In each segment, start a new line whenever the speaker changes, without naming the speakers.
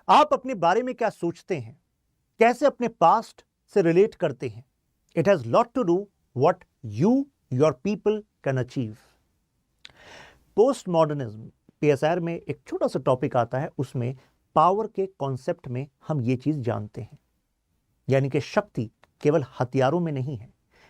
आप अपने बारे में क्या सोचते हैं, कैसे अपने पास्ट से रिलेट करते हैं? It has lot to do what you your people can achieve. Post modernism PSR में एक छोटा सा टॉपिक आता है, उसमें पावर के कॉन्सेप्ट में हम ये चीज जानते हैं, यानी कि शक्ति केवल हथियारों में नहीं है,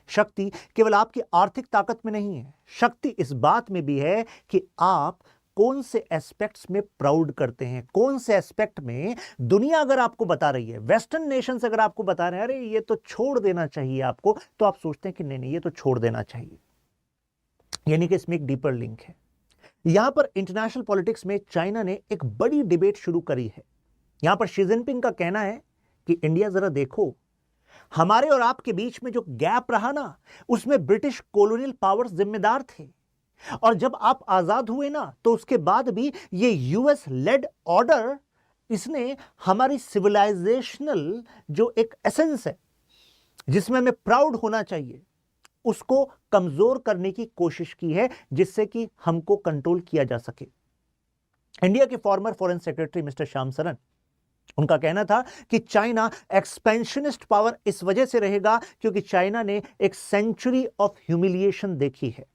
शक्ति केवल आपकी आर्थिक ताकत में नहीं है, शक्ति इस बात में भी है कि आप कौन से एस्पेक्ट्स में प्राउड करते हैं, कौन से एस्पेक्ट में दुनिया अगर आपको बता रही है, वेस्टर्न नेशंस अगर आपको बता रहे हैं अरे ये तो छोड़ देना चाहिए आपको, तो आप सोचते हैं कि नहीं नहीं ये तो छोड़ देना चाहिए। यानी कि इसमें एक डीपर लिंक है। यहां पर इंटरनेशनल पॉलिटिक्स में चाइना ने एक बड़ी डिबेट शुरू करी है। यहां पर शी जिनपिंग का कहना है कि इंडिया जरा देखो, हमारे और आपके बीच में जो गैप रहा ना, उसमें ब्रिटिश कॉलोनियल पावर्स जिम्मेदार थे, और जब आप आजाद हुए ना तो उसके बाद भी ये यूएस लेड ऑर्डर, इसने हमारी सिविलाइजेशनल जो एक एसेंस है जिसमें हमें प्राउड होना चाहिए, उसको कमजोर करने की कोशिश की है, जिससे कि हमको कंट्रोल किया जा सके। इंडिया के farmer foreign secretary mister Shyam Saran, उनका कहना था कि चाइना एक्सपेंशनिस्ट पावर इस वजह से रहेगा क्योंकि चाइना ने एक सेंचुरी ऑफ ह्यूमिलिएशन देखी है,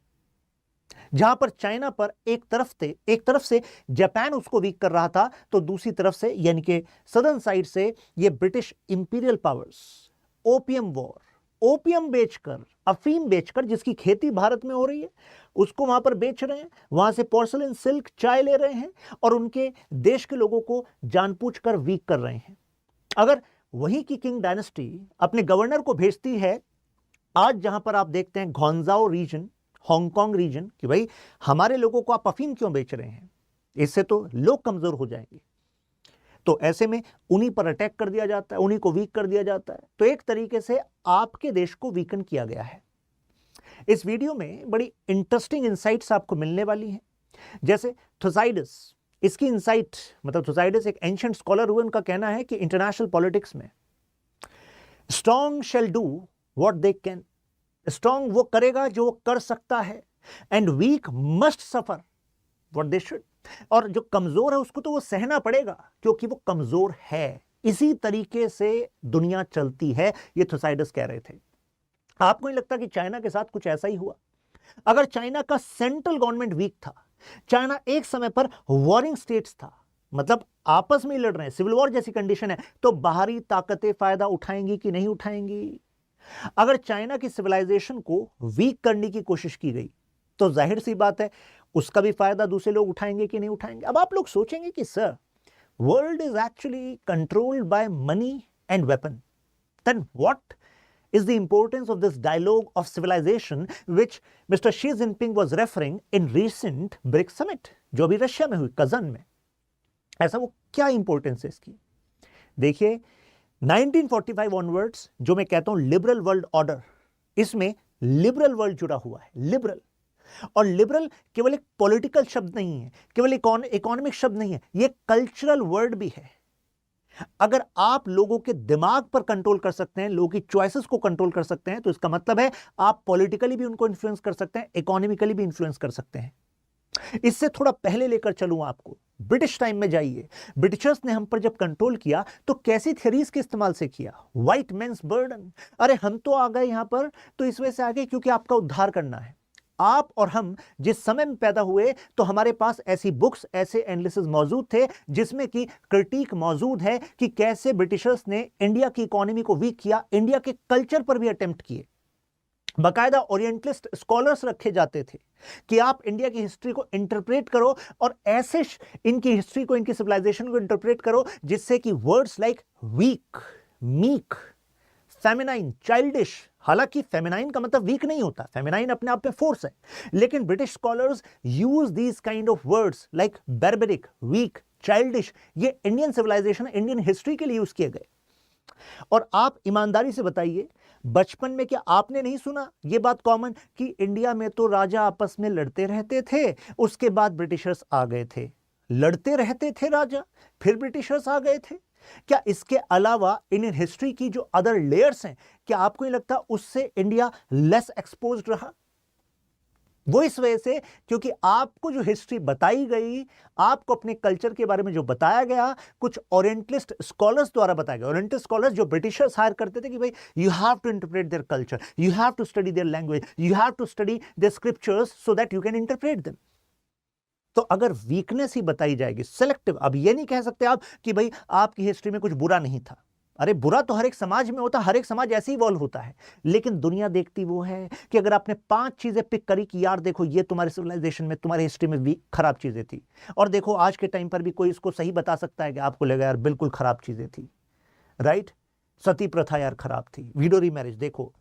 जहां पर चाइना पर एक तरफ से जापान उसको वीक कर रहा था, तो दूसरी तरफ से यानी कि सदर्न साइड से ये British imperial powers opium war, opium बेचकर, अफीम बेचकर, जिसकी खेती भारत में हो रही है, उसको वहां पर बेच रहे हैं, वहां से पोर्सलिन, सिल्क, चाय ले रहे हैं और उनके देश के लोगों को जानबूझकर वीक कर रहे हैं। अगर वही की किंग डायनेस्टी अपने गवर्नर को भेजती है आज जहां पर आप देखते हैं घोंजाओ रीजन, हांगकांग रीजन, कि भाई हमारे लोगों को आप अफीम क्यों बेच रहे हैं, इससे तो लोग कमजोर हो जाएंगे, तो ऐसे में उन्हीं पर अटैक कर दिया जाता है, उन्हीं को वीक कर दिया जाता है। तो एक तरीके से आपके देश को वीकन किया गया है। इस वीडियो में बड़ी इंटरेस्टिंग इंसाइट्स आपको मिलने वाली हैं, जैसे थुसाइडिस, इसकी इंसाइट, मतलब थुसाइडिस एक एंशिएंट स्कॉलर हुए, उनका कहना है कि इंटरनेशनल पॉलिटिक्स में strong shall do what they can, strong वो करेगा जो वो कर सकता है, and weak must suffer what they should, और जो कमजोर है उसको तो वो सहना पड़ेगा क्योंकि वो कमजोर है। इसी तरीके से दुनिया चलती है, ये थुसाइडिस कह रहे थे। आपको नहीं लगता कि चाइना के साथ कुछ ऐसा ही हुआ? अगर चाइना का सेंट्रल गवर्नमेंट वीक था, चाइना एक समय पर वॉरिंग स्टेट्स था, मतलब आपस में लड़ रहे हैं, सिविल वॉर जैसी कंडीशन है, तो बाहरी ताकतें फायदा उठाएंगी कि नहीं उठाएंगी? अगर चाइना की सिविलाइजेशन को वीक करने की कोशिश की गई तो जाहिर सी बात है उसका भी फायदा दूसरे लोग उठाएंगे कि नहीं उठाएंगे। अब आप लोग सोचेंगे कि sir, world is actually controlled by money and weapon, then what is the importance of this dialogue of civilization which Mr. Xi Jinping was referring in recent BRICS summit, जो अभी रशिया में हुई, कजन में? ऐसा वो क्या importance है इसकी? देखिए 1945 ऑनवर्ड्स जो मैं कहता हूं लिबरल वर्ल्ड ऑर्डर, इसमें लिबरल वर्ल्ड जुड़ा हुआ है, लिबरल। और लिबरल केवल एक पॉलिटिकल शब्द नहीं है, केवल इकोनॉमिक शब्द नहीं है, ये कल्चरल वर्ड भी है। अगर आप लोगों के दिमाग पर कंट्रोल कर सकते हैं, लोगों की चॉइसेस को कंट्रोल कर सकते हैं, तो इसका मतलब है आप पॉलिटिकली भी उनको इन्फ्लुएंस कर सकते हैं, इकोनॉमिकली भी इन्फ्लुएंस कर सकते हैं। इससे थोड़ा पहले लेकर चलूं आपको, ब्रिटिश टाइम में जाइए। ब्रिटिशर्स ने हम पर जब कंट्रोल किया तो कैसी थ्योरीज के इस्तेमाल से किया? व्हाइट मेंस बर्डन, अरे हम तो आ गए यहां पर तो इस वजह से आ गए क्योंकि आपका उद्धार करना है। आप और हम जिस समय में पैदा हुए तो हमारे पास ऐसी बुक्स, ऐसे एनालिसिस मौजूद थे जिसमें कि क्रिटिक मौजूद है कि कैसे ब्रिटिशर्स ने इंडिया की इकोनॉमी को वीक किया, इंडिया के कल्चर पर भी अटेम्प्ट किए। बाकायदा ओरिएंटलिस्ट स्कॉलर्स रखे जाते थे कि आप इंडिया की हिस्ट्री को इंटरप्रेट करो और ऐसे इनकी हिस्ट्री को, इनकी सिविलाइजेशन को इंटरप्रेट करो जिससे कि words like weak, meek, feminine, childish, हालांकि फेमिनाइन का मतलब वीक नहीं होता, फेमिनाइन अपने आप में फोर्स है, लेकिन British scholars use these kind of words like barbaric, weak, childish, ये इंडियन सिविलाइजेशन, इंडियन हिस्ट्री के लिए यूज किए गए। और आप ईमानदारी से बताइए, बचपन में क्या आपने नहीं सुना ये बात कॉमन कि इंडिया में तो राजा आपस में लड़ते रहते थे, उसके बाद ब्रिटिशर्स आ गए थे, लड़ते रहते थे राजा, फिर ब्रिटिशर्स आ गए थे? क्या इसके अलावा इंडियन हिस्ट्री की जो अदर लेयर्स हैं, क्या आपको नहीं लगता उससे इंडिया लेस एक्सपोज्ड रहा? वो इस वजह से क्योंकि आपको जो हिस्ट्री बताई गई, आपको अपने कल्चर के बारे में जो बताया गया, कुछ ओरिएंटलिस्ट स्कॉलर्स द्वारा बताया गया। ओरिएंटलिस्ट स्कॉलर्स जो ब्रिटिशर्स हायर करते थे कि भाई you have to interpret their culture, you have to study their language, you have to study their scriptures so that you can interpret them. तो अगर वीकनेस ही बताई जाएगी सेलेक्टिव, अब ये नहीं कह सकते आप कि भाई आपकी हिस्ट्री में कुछ बुरा नहीं था। अरे बुरा तो हर एक समाज में होता, हर एक समाज ऐसे ही इवॉल्व होता है, लेकिन दुनिया देखती वो है कि अगर आपने 5 चीजें पिक करी कि यार देखो ये तुम्हारे सिविलाइजेशन में, तुम्हारी हिस्ट्री में भी खराब चीजें थी, और देखो आज के टाइम पर भी कोई इसको सही बता सकता है कि आपको लगा यार बिल्कुल खराब चीजें थी, राइट? सती प्रथा यार खराब थी, विडो रीमैरिज देखो,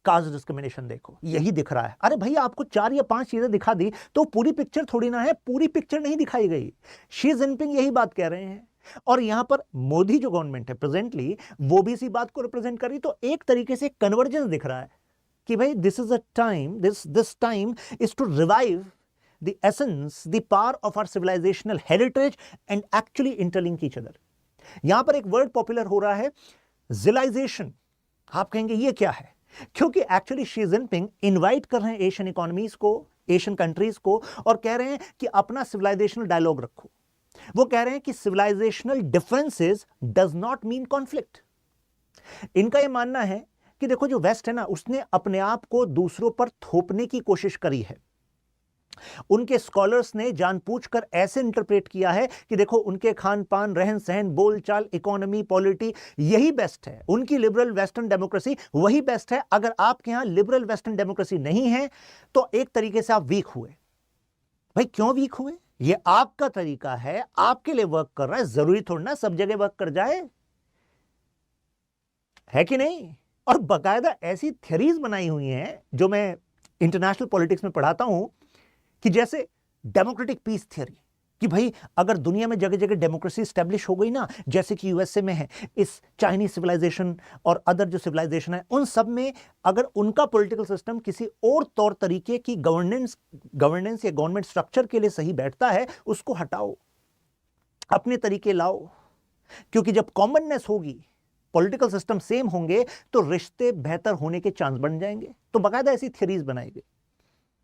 कास्ट डिस्क्रिमिनेशन देखो, यही दिख रहा है। अरे भैया आपको 4 या 5 चीजें दिखा दी तो पूरी पिक्चर थोड़ी ना है, पूरी पिक्चर नहीं दिखाई गई। शी जिनपिंग यही बात कह रहे हैं, और यहां पर मोदी जो गवर्नमेंट है प्रेजेंटली, वो भी इसी बात को रिप्रेजेंट कर रही। तो एक तरीके से कन्वर्जेंस दिख रहा है कि भाई this is a time, this time is to revive the essence, the power of our civilisational heritage and actually interlink each other. यहां पर एक वर्ड पॉपुलर हो रहा है, जिलाइजेशन। आप कहेंगे ये क्या है? क्योंकि एक्चुअली शी जिनपिंग इनवाइट कर रहे हैं एशियन इकोनॉमीज को, एशियन कंट्रीज को, और कह रहे हैं कि अपना सिविलाइजेशनल डायलॉग रखो। वो कह रहे हैं कि civilisational differences does not mean conflict. इनका यह मानना है कि देखो जो वेस्ट है ना, उसने अपने आप को दूसरों पर थोपने की कोशिश करी है। उनके स्कॉलर्स ने जानबूझकर ऐसे इंटरप्रेट किया है कि देखो उनके खान पान, रहन सहन, बोलचाल, इकोनॉमी, पॉलिटी यही बेस्ट है, उनकी लिबरल वेस्टर्न डेमोक्रेसी वही बेस्ट है। अगर आपके यहां लिबरल वेस्टर्न डेमोक्रेसी नहीं है तो एक तरीके से आप वीक हुए। भाई क्यों वीक हुए? ये आपका तरीका है, आपके लिए वर्क कर रहा है, जरूरी थोड़ा ना सब जगह वर्क कर जाए, है कि नहीं? और बाकायदा ऐसी थ्योरीज बनाई हुई हैं जो मैं इंटरनेशनल पॉलिटिक्स में पढ़ाता हूं, कि जैसे डेमोक्रेटिक पीस थ्योरी, कि भाई अगर दुनिया में जगह जगह डेमोक्रेसी स्टैब्लिश हो गई ना, जैसे कि यूएसए में है, इस चाइनीज सिविलाइजेशन और अदर जो सिविलाइजेशन है उन सब में, अगर उनका पॉलिटिकल सिस्टम किसी और तौर तरीके की गवर्नेंस या गवर्नमेंट स्ट्रक्चर के लिए सही बैठता है, उसको हटाओ, अपने तरीके लाओ। क्योंकि जब कॉमननेस होगी, पॉलिटिकल सिस्टम सेम होंगे, तो रिश्ते बेहतर होने के चांस बन जाएंगे। तो बाकायदा ऐसी थ्योरीज बनाई गई,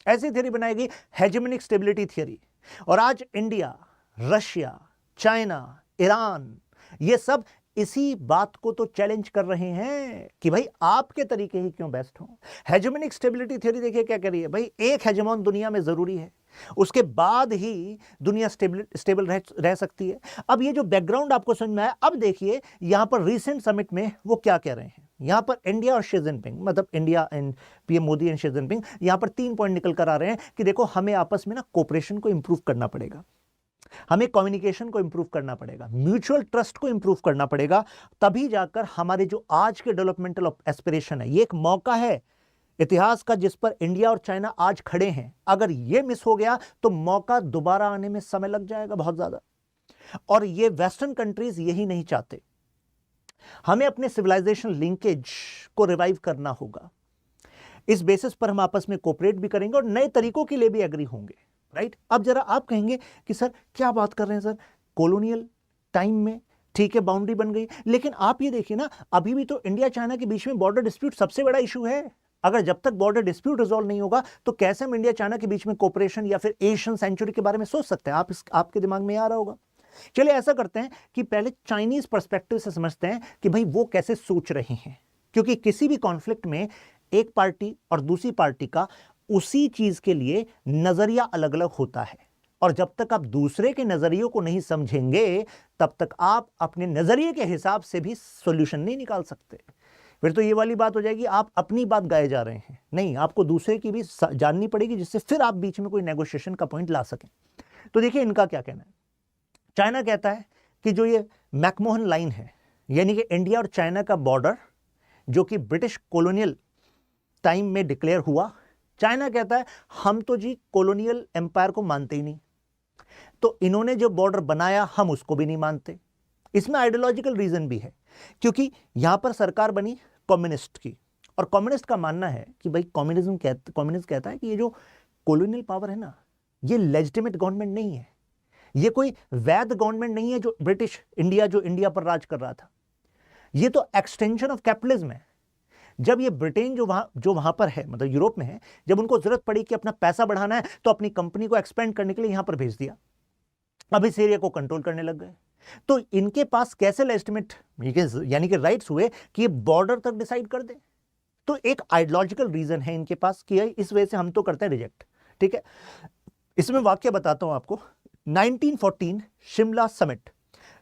ऐसी थ्योरी बनाई गई, हेजेमोनिक स्टेबिलिटी थ्योरी। और आज इंडिया, रशिया, चाइना, ईरान, ये सब इसी बात को तो चैलेंज कर रहे हैं कि भाई आपके तरीके ही क्यों बेस्ट हो। हेजेमोनिक स्टेबिलिटी थ्योरी देखिए क्या कर रही है, भाई एक हेजेमोन दुनिया में जरूरी है, उसके बाद ही दुनिया स्टेबल रह सकती है। अब ये जो बैकग्राउंड आपको समझ में आया, अब देखिए यहां पर रीसेंट समिट में वो क्या कह रहे हैं। यहां पर इंडिया और शी जिनपिंग, मतलब India and PM Modi and Xi Jinping, यहां पर 3 पॉइंट निकल कर आ रहे हैं कि देखो हमें आपस में ना कोऑपरेशन को इंप्रूव करना पड़ेगा, हमें कम्युनिकेशन को इंप्रूव करना पड़ेगा, म्यूचुअल ट्रस्ट को इंप्रूव करना पड़ेगा, तभी जाकर हमारे जो आज के डेवलपमेंटल एस्पिरेशन है, ये एक मौका है इतिहास का जिस पर इंडिया और चाइना आज खड़े हैं। अगर ये मिस हो गया तो मौका दोबारा आने में समय लग जाएगा बहुत ज्यादा, और ये वेस्टर्न कंट्रीज यही नहीं चाहते। हमें अपने सिविलाइजेशन लिंकेज को रिवाइव करना होगा, इस बेसिस पर हम आपस में कोऑपरेट भी करेंगे और नए तरीकों के लिए भी एग्री होंगे, राइट? अब जरा आप कहेंगे कि सर क्या बात कर रहे हैं सर, कॉलोनियल टाइम में ठीक है बाउंड्री बन गई, लेकिन आप ये देखिए ना, अभी भी तो इंडिया चाइना के बीच में बॉर्डर डिस्प्यूट सबसे बड़ा इशू है। अगर जब तक बॉर्डर डिस्प्यूट रिजॉल्व नहीं होगा तो कैसे हम इंडिया चाइना के बीच में कोऑपरेशन या फिर एशियन सेंचुरी के बारे में सोच सकते हैं? आपके दिमाग में आ रहा होगा। चलिए ऐसा करते हैं कि पहले चाइनीज पर्सपेक्टिव से समझते हैं कि भाई वो कैसे सोच रहे हैं, क्योंकि किसी भी कॉन्फ्लिक्ट में एक पार्टी और दूसरी पार्टी का उसी चीज के लिए नजरिया अलग अलग होता है, और जब तक आप दूसरे के नजरियों को नहीं समझेंगे तब तक आप अपने नजरिए के हिसाब से भी सॉल्यूशन नहीं निकाल सकते। फिर तो ये वाली बात हो जाएगी आप अपनी बात गाए जा रहे हैं, नहीं, आपको दूसरे की भी जाननी पड़ेगी जिससे फिर आप बीच में कोई नेगोशिएशन का पॉइंट ला सकें। तो देखिए इनका क्या कहना है। चाइना कहता है कि जो ये मैकमोहन लाइन है, यानी कि इंडिया और चाइना का बॉर्डर जो कि ब्रिटिश कॉलोनियल टाइम में डिक्लेयर हुआ, चाइना कहता है हम तो जी कॉलोनियल एम्पायर को मानते ही नहीं, तो इन्होंने जो बॉर्डर बनाया हम उसको भी नहीं मानते। इसमें आइडियोलॉजिकल रीजन भी है, क्योंकि यहां पर सरकार बनी कम्युनिस्ट की, और कम्युनिस्ट का मानना है कि भाई कम्युनिज्म कहता है कि ये जो कॉलोनियल पावर है ना, ये लेजिटिमेट गवर्नमेंट नहीं है, ये कोई वैध गवर्नमेंट नहीं है जो ब्रिटिश इंडिया, जो इंडिया पर राज कर रहा था, ये तो एक्सटेंशन ऑफ कैपिटलिज्म है। जब ये ब्रिटेन जो वहां पर है, मतलब यूरोप में है, जब उनको जरूरत पड़ी कि अपना पैसा बढ़ाना है तो अपनी कंपनी को एक्सपेंड करने के लिए यहां पर भेज दिया। अब इस एरिया को कंट्रोल करने लग गए। तो इनके पास कैसे लेजिटिमेट यानी कि राइट्स हुए कि ये बॉर्डर तक डिसाइड कर दे। तो एक आइडियोलॉजिकल रीजन है इनके पास कि इस वजह से हम तो करते हैं रिजेक्ट। ठीक है, इसमें वाक्य बताता हूं आपको। 1914 शिमला समिट।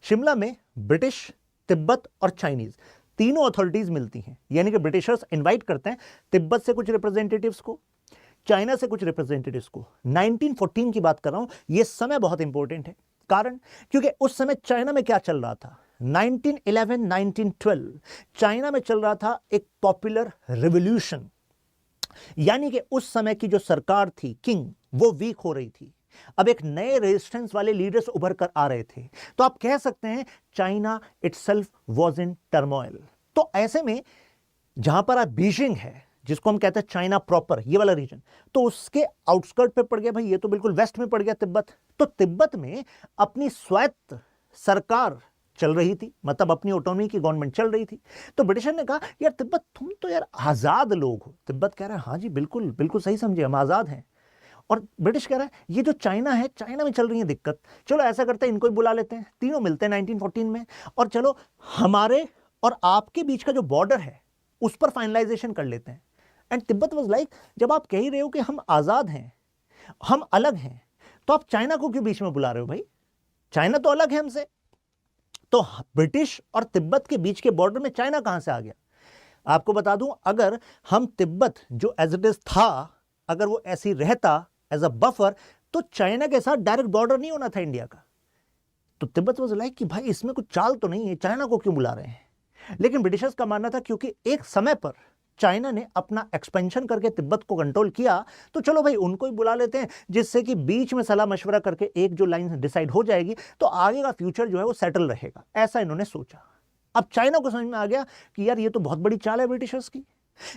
शिमला में ब्रिटिश, तिब्बत और चाइनीज तीनों अथॉरिटीज मिलती हैं, यानी कि ब्रिटिशर्स इनवाइट करते हैं तिब्बत से कुछ रिप्रेजेंटेटिव्स को, चाइना से कुछ रिप्रेजेंटेटिव्स को। 1914 की बात कर रहा हूं, यह समय बहुत इंपॉर्टेंट है। कारण, क्योंकि उस समय चाइना में क्या चल रहा था, 1911 1912 चाइना में चल रहा था एक पॉपुलर रिवॉल्यूशन, यानी कि उस समय की जो सरकार थी, किंग, वो वीक हो रही थी। अब एक नए रेजिस्टेंस वाले लीडर्स उभर कर आ रहे थे। तो आप कह सकते हैं China itself was in turmoil. तो ऐसे में जहां पर आप बीजिंग है, जिसको हम कहते हैं चाइना प्रॉपर, ये वाला रीजन, तो उसके आउटस्कर्ट पे पड़ गया भाई, ये तो बिल्कुल वेस्ट में पड़ गया तिब्बत। तो तिब्बत में अपनी स्वायत्त सरकार चल रही थी, मतलब अपनी ऑटोनॉमी की गवर्नमेंट चल रही थी। तो ब्रिटिशर ने कहा यार तिब्बत, तुम तो यार आजाद लोग हो। तिब्बत कह रहा है हाँ जी बिल्कुल बिल्कुल सही समझे, हम आजाद हैं। और ब्रिटिश कह रहा है ये जो चाइना है, चाइना में चल रही है दिक्कत, चलो ऐसा करते हैं इनको ही बुला लेते हैं। तीनों मिलते हैं 1914 में, और चलो हमारे और आपके बीच का जो बॉर्डर है उस पर फाइनलाइजेशन कर लेते हैं। एंड तिब्बत वाज लाइक, जब आप कह ही रहे हो कि हम आजाद हैं, हम अलग हैं, तो आप चाइना को क्यों बीच में बुला रहे हो भाई, चाइना तो अलग है हमसे। तो ब्रिटिश और तिब्बत के बीच के बॉर्डर में चाइना कहां से आ गया। आपको बता दूं, अगर हम तिब्बत जो एज इट इज था, अगर वो ऐसी रहता एज अ बफर, तो चाइना के साथ डायरेक्ट बॉर्डर नहीं होना था इंडिया का। तो तिब्बत वाज लाइक कि भाई इसमें कुछ चाल तो नहीं है, चाइना को क्यों बुला रहे हैं। लेकिन ब्रिटिशर्स का मानना था क्योंकि एक समय पर चाइना ने अपना एक्सपेंशन करके तिब्बत को कंट्रोल किया, तो चलो भाई उनको ही बुला लेते हैं, जिससे कि बीच में सलाह मशवरा करके एक जो लाइन डिसाइड हो जाएगी तो आगे का फ्यूचर जो है वो सेटल रहेगा। ऐसा इन्होंने सोचा। अब चाइना को समझ में आ गया कि यार ये तो बहुत बड़ी चाल है ब्रिटिशर्स की,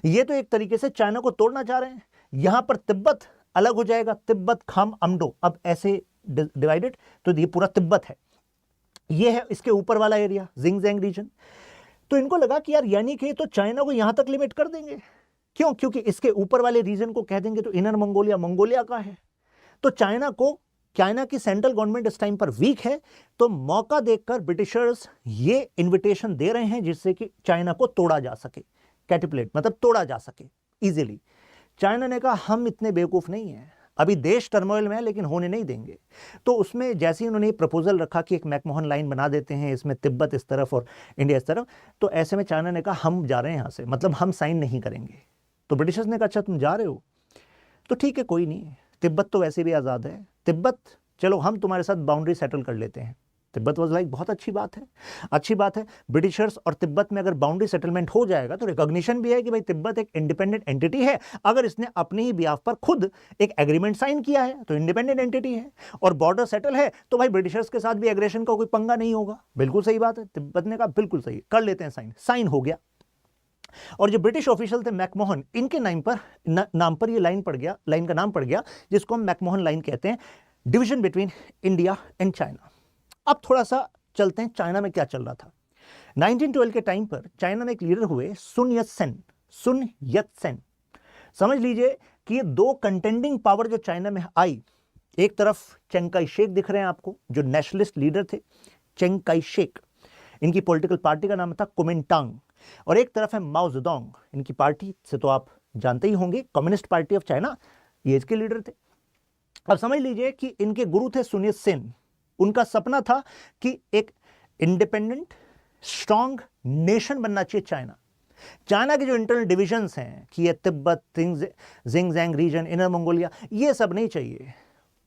ये तो एक तरीके से चाइना को तोड़ना चाह रहे हैं। यहां पर तिब्बत अलग हो जाएगा, तिब्बत खाम अमडो, अब ऐसे डिवाइडेड, तो ये पूरा तिब्बत है, ये है इसके ऊपर वाला एरिया जिंगजैंग रीजन। तो इनको लगा कि यार यानी कि तो चाइना को यहां तक लिमिट कर देंगे। क्यों? क्योंकि इसके ऊपर वाले रीजन को कह देंगे तो इनर मंगोलिया मंगोलिया का है। तो चाइना की सेंट्रल गवर्नमेंट इस टाइम पर वीक है, तो मौका देखकर ब्रिटिशर्स ये इन्विटेशन दे रहे हैं जिससे कि चाइना को तोड़ा जा सके, कैटिपुलेट मतलब तोड़ा जा सके इजीली। चाइना ने कहा हम इतने बेवकूफ नहीं हैं, अभी देश टर्मोइल में है लेकिन होने नहीं देंगे। तो उसमें जैसे ही उन्होंने प्रपोजल रखा कि एक मैकमोहन लाइन बना देते हैं, इसमें तिब्बत इस तरफ और इंडिया इस तरफ, तो ऐसे में चाइना ने कहा हम जा रहे हैं यहाँ से, मतलब हम साइन नहीं करेंगे। तो ब्रिटिशर्स ने कहा अच्छा तुम जा रहे हो तो ठीक है कोई नहीं, तिब्बत तो वैसे भी आज़ाद है, तिब्बत चलो हम तुम्हारे साथ बाउंड्री सेटल कर लेते हैं। तिब्बत वाज लाइक बहुत अच्छी बात है, अच्छी बात है। ब्रिटिशर्स और तिब्बत में अगर बाउंड्री सेटलमेंट हो जाएगा तो रिकॉग्निशन भी है कि भाई तिब्बत एक इंडिपेंडेंट एंटिटी है। अगर इसने अपने ही बिहाफ पर खुद एक एग्रीमेंट साइन किया है तो इंडिपेंडेंट एंटिटी है, और बॉर्डर सेटल है तो भाई ब्रिटिशर्स के साथ भी एग्रेशन का कोई पंगा नहीं होगा। बिल्कुल सही बात है। तिब्बत ने कहा बिल्कुल सही, कर लेते हैं साइन। साइन हो गया, और जो ब्रिटिश ऑफिशियल थे मैकमोहन, इनके नाम पर ये लाइन पड़ गया, लाइन का नाम पड़ गया जिसको हम मैकमोहन लाइन कहते हैं, division between India and China. अब थोड़ा सा चलते हैं चाइना में क्या चल रहा था। 1912 के टाइम पर चाइना में एक लीडर हुए सुन यत सेन। समझ लीजिए कि ये दो कंटेंडिंग पावर जो चाइना में आई, एक तरफ चेंग काई शेक दिख रहे हैं आपको, जो नेशनलिस्ट लीडर थे चेंग काई शेक, इनकी पॉलिटिकल पार्टी का नाम था कुमिंटांग, और एक तरफ है माओ जेडोंग, इनकी पार्टी से तो आप जानते ही होंगे, कम्युनिस्ट पार्टी ऑफ चाइना, ये इसके लीडर थे। अब समझ लीजिए कि इनके गुरु थे सुन यत सेन। उनका सपना था कि एक इंडिपेंडेंट स्ट्रांग नेशन बनना चाहिए चाइना। चाइना के जो इंटरनल डिविजन्स हैं कि ये Tibet, Xinjiang reason, inner Mongolia, ये सब नहीं चाहिए,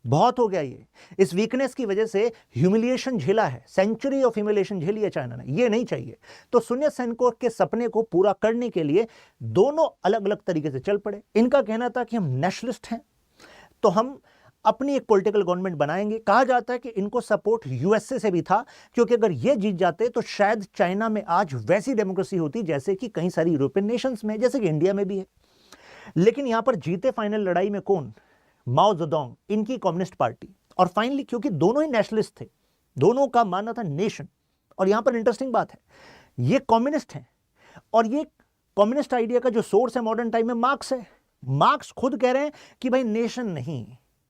बहुत हो गया ये। इस वीकनेस की वजह से ह्यूमिलिएशन झेला है, सेंचुरी ऑफ ह्यूमिलिएशन झेली है चाइना ने, ये नहीं चाहिए। तो सुन यत सेन के सपने को पूरा करने के लिए दोनों अलग अलग तरीके से चल पड़े। इनका कहना था कि हम नेशनलिस्ट हैं तो हम अपनी एक पॉलिटिकल गवर्नमेंट बनाएंगे। कहा जाता है कि इनको सपोर्ट यूएसए से भी था, क्योंकि अगर ये जीत जाते तो शायद चाइना में आज वैसी डेमोक्रेसी होती जैसे कि कई सारी यूरोपियन नेशंस में, जैसे कि इंडिया में भी है। लेकिन यहां पर जीते फाइनल लड़ाई में कौन? माओ जेडोंग, इनकी कम्युनिस्ट पार्टी। और फाइनली क्योंकि दोनों ही नेशनलिस्ट थे, दोनों का मानना था नेशन, और यहां पर इंटरेस्टिंग बात है, ये कम्युनिस्ट हैं और ये कम्युनिस्ट आइडिया का जो सोर्स है मॉडर्न टाइम में मार्क्स है। मार्क्स खुद कह रहे हैं कि भाई नेशन नहीं,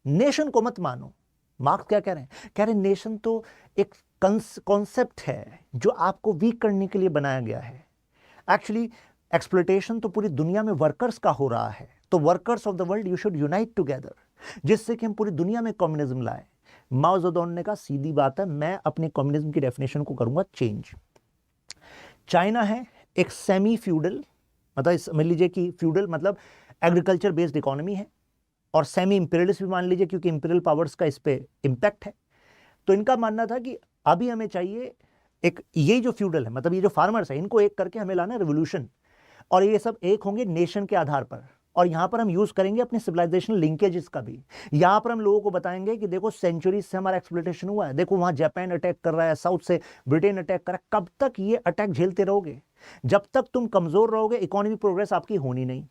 नेशन को मत मानो। मार्क्स क्या कह रहे हैं? कह रहे हैं नेशन तो एक कॉन्सेप्ट है जो आपको वीक करने के लिए बनाया गया है। एक्चुअली एक्सप्लॉयटेशन तो पूरी दुनिया में वर्कर्स का हो रहा है, तो workers of the world you should unite together, जिससे कि हम पूरी दुनिया में कम्युनिज्म लाए। माओ ज़ेडुंग ने कहा सीधी बात है, मैं अपने कम्युनिज्म की डेफिनेशन को करूंगा चेंज। चाइना है एक सेमी फ्यूडल, मतलब समझ लीजिए कि फ्यूडल मतलब एग्रीकल्चर बेस्ड इकोनॉमी है, और सेमी इंपीरियलिस्ट भी मान लीजिए क्योंकि इंपीरियल पावर्स का इस पे इम्पैक्ट है। तो इनका मानना था कि अभी हमें चाहिए एक, ये जो फ्यूडल है मतलब ये जो फार्मर्स है इनको एक करके हमें लाना रेवोल्यूशन, और ये सब एक होंगे नेशन के आधार पर। और यहां पर हम यूज करेंगे अपने सिविलाइजेशन लिंकेजेस का भी। यहां पर हम लोगों को बताएंगे कि देखो सेंचुरीज से हमारा एक्सप्लॉयटेशन हुआ है, देखो वहां जापान अटैक कर रहा है, साउथ से ब्रिटेन अटैक कर रहा है। कब तक ये अटैक झेलते रहोगे? जब तक तुम कमजोर रहोगे इकोनॉमी प्रोग्रेस आपकी होनी नहीं,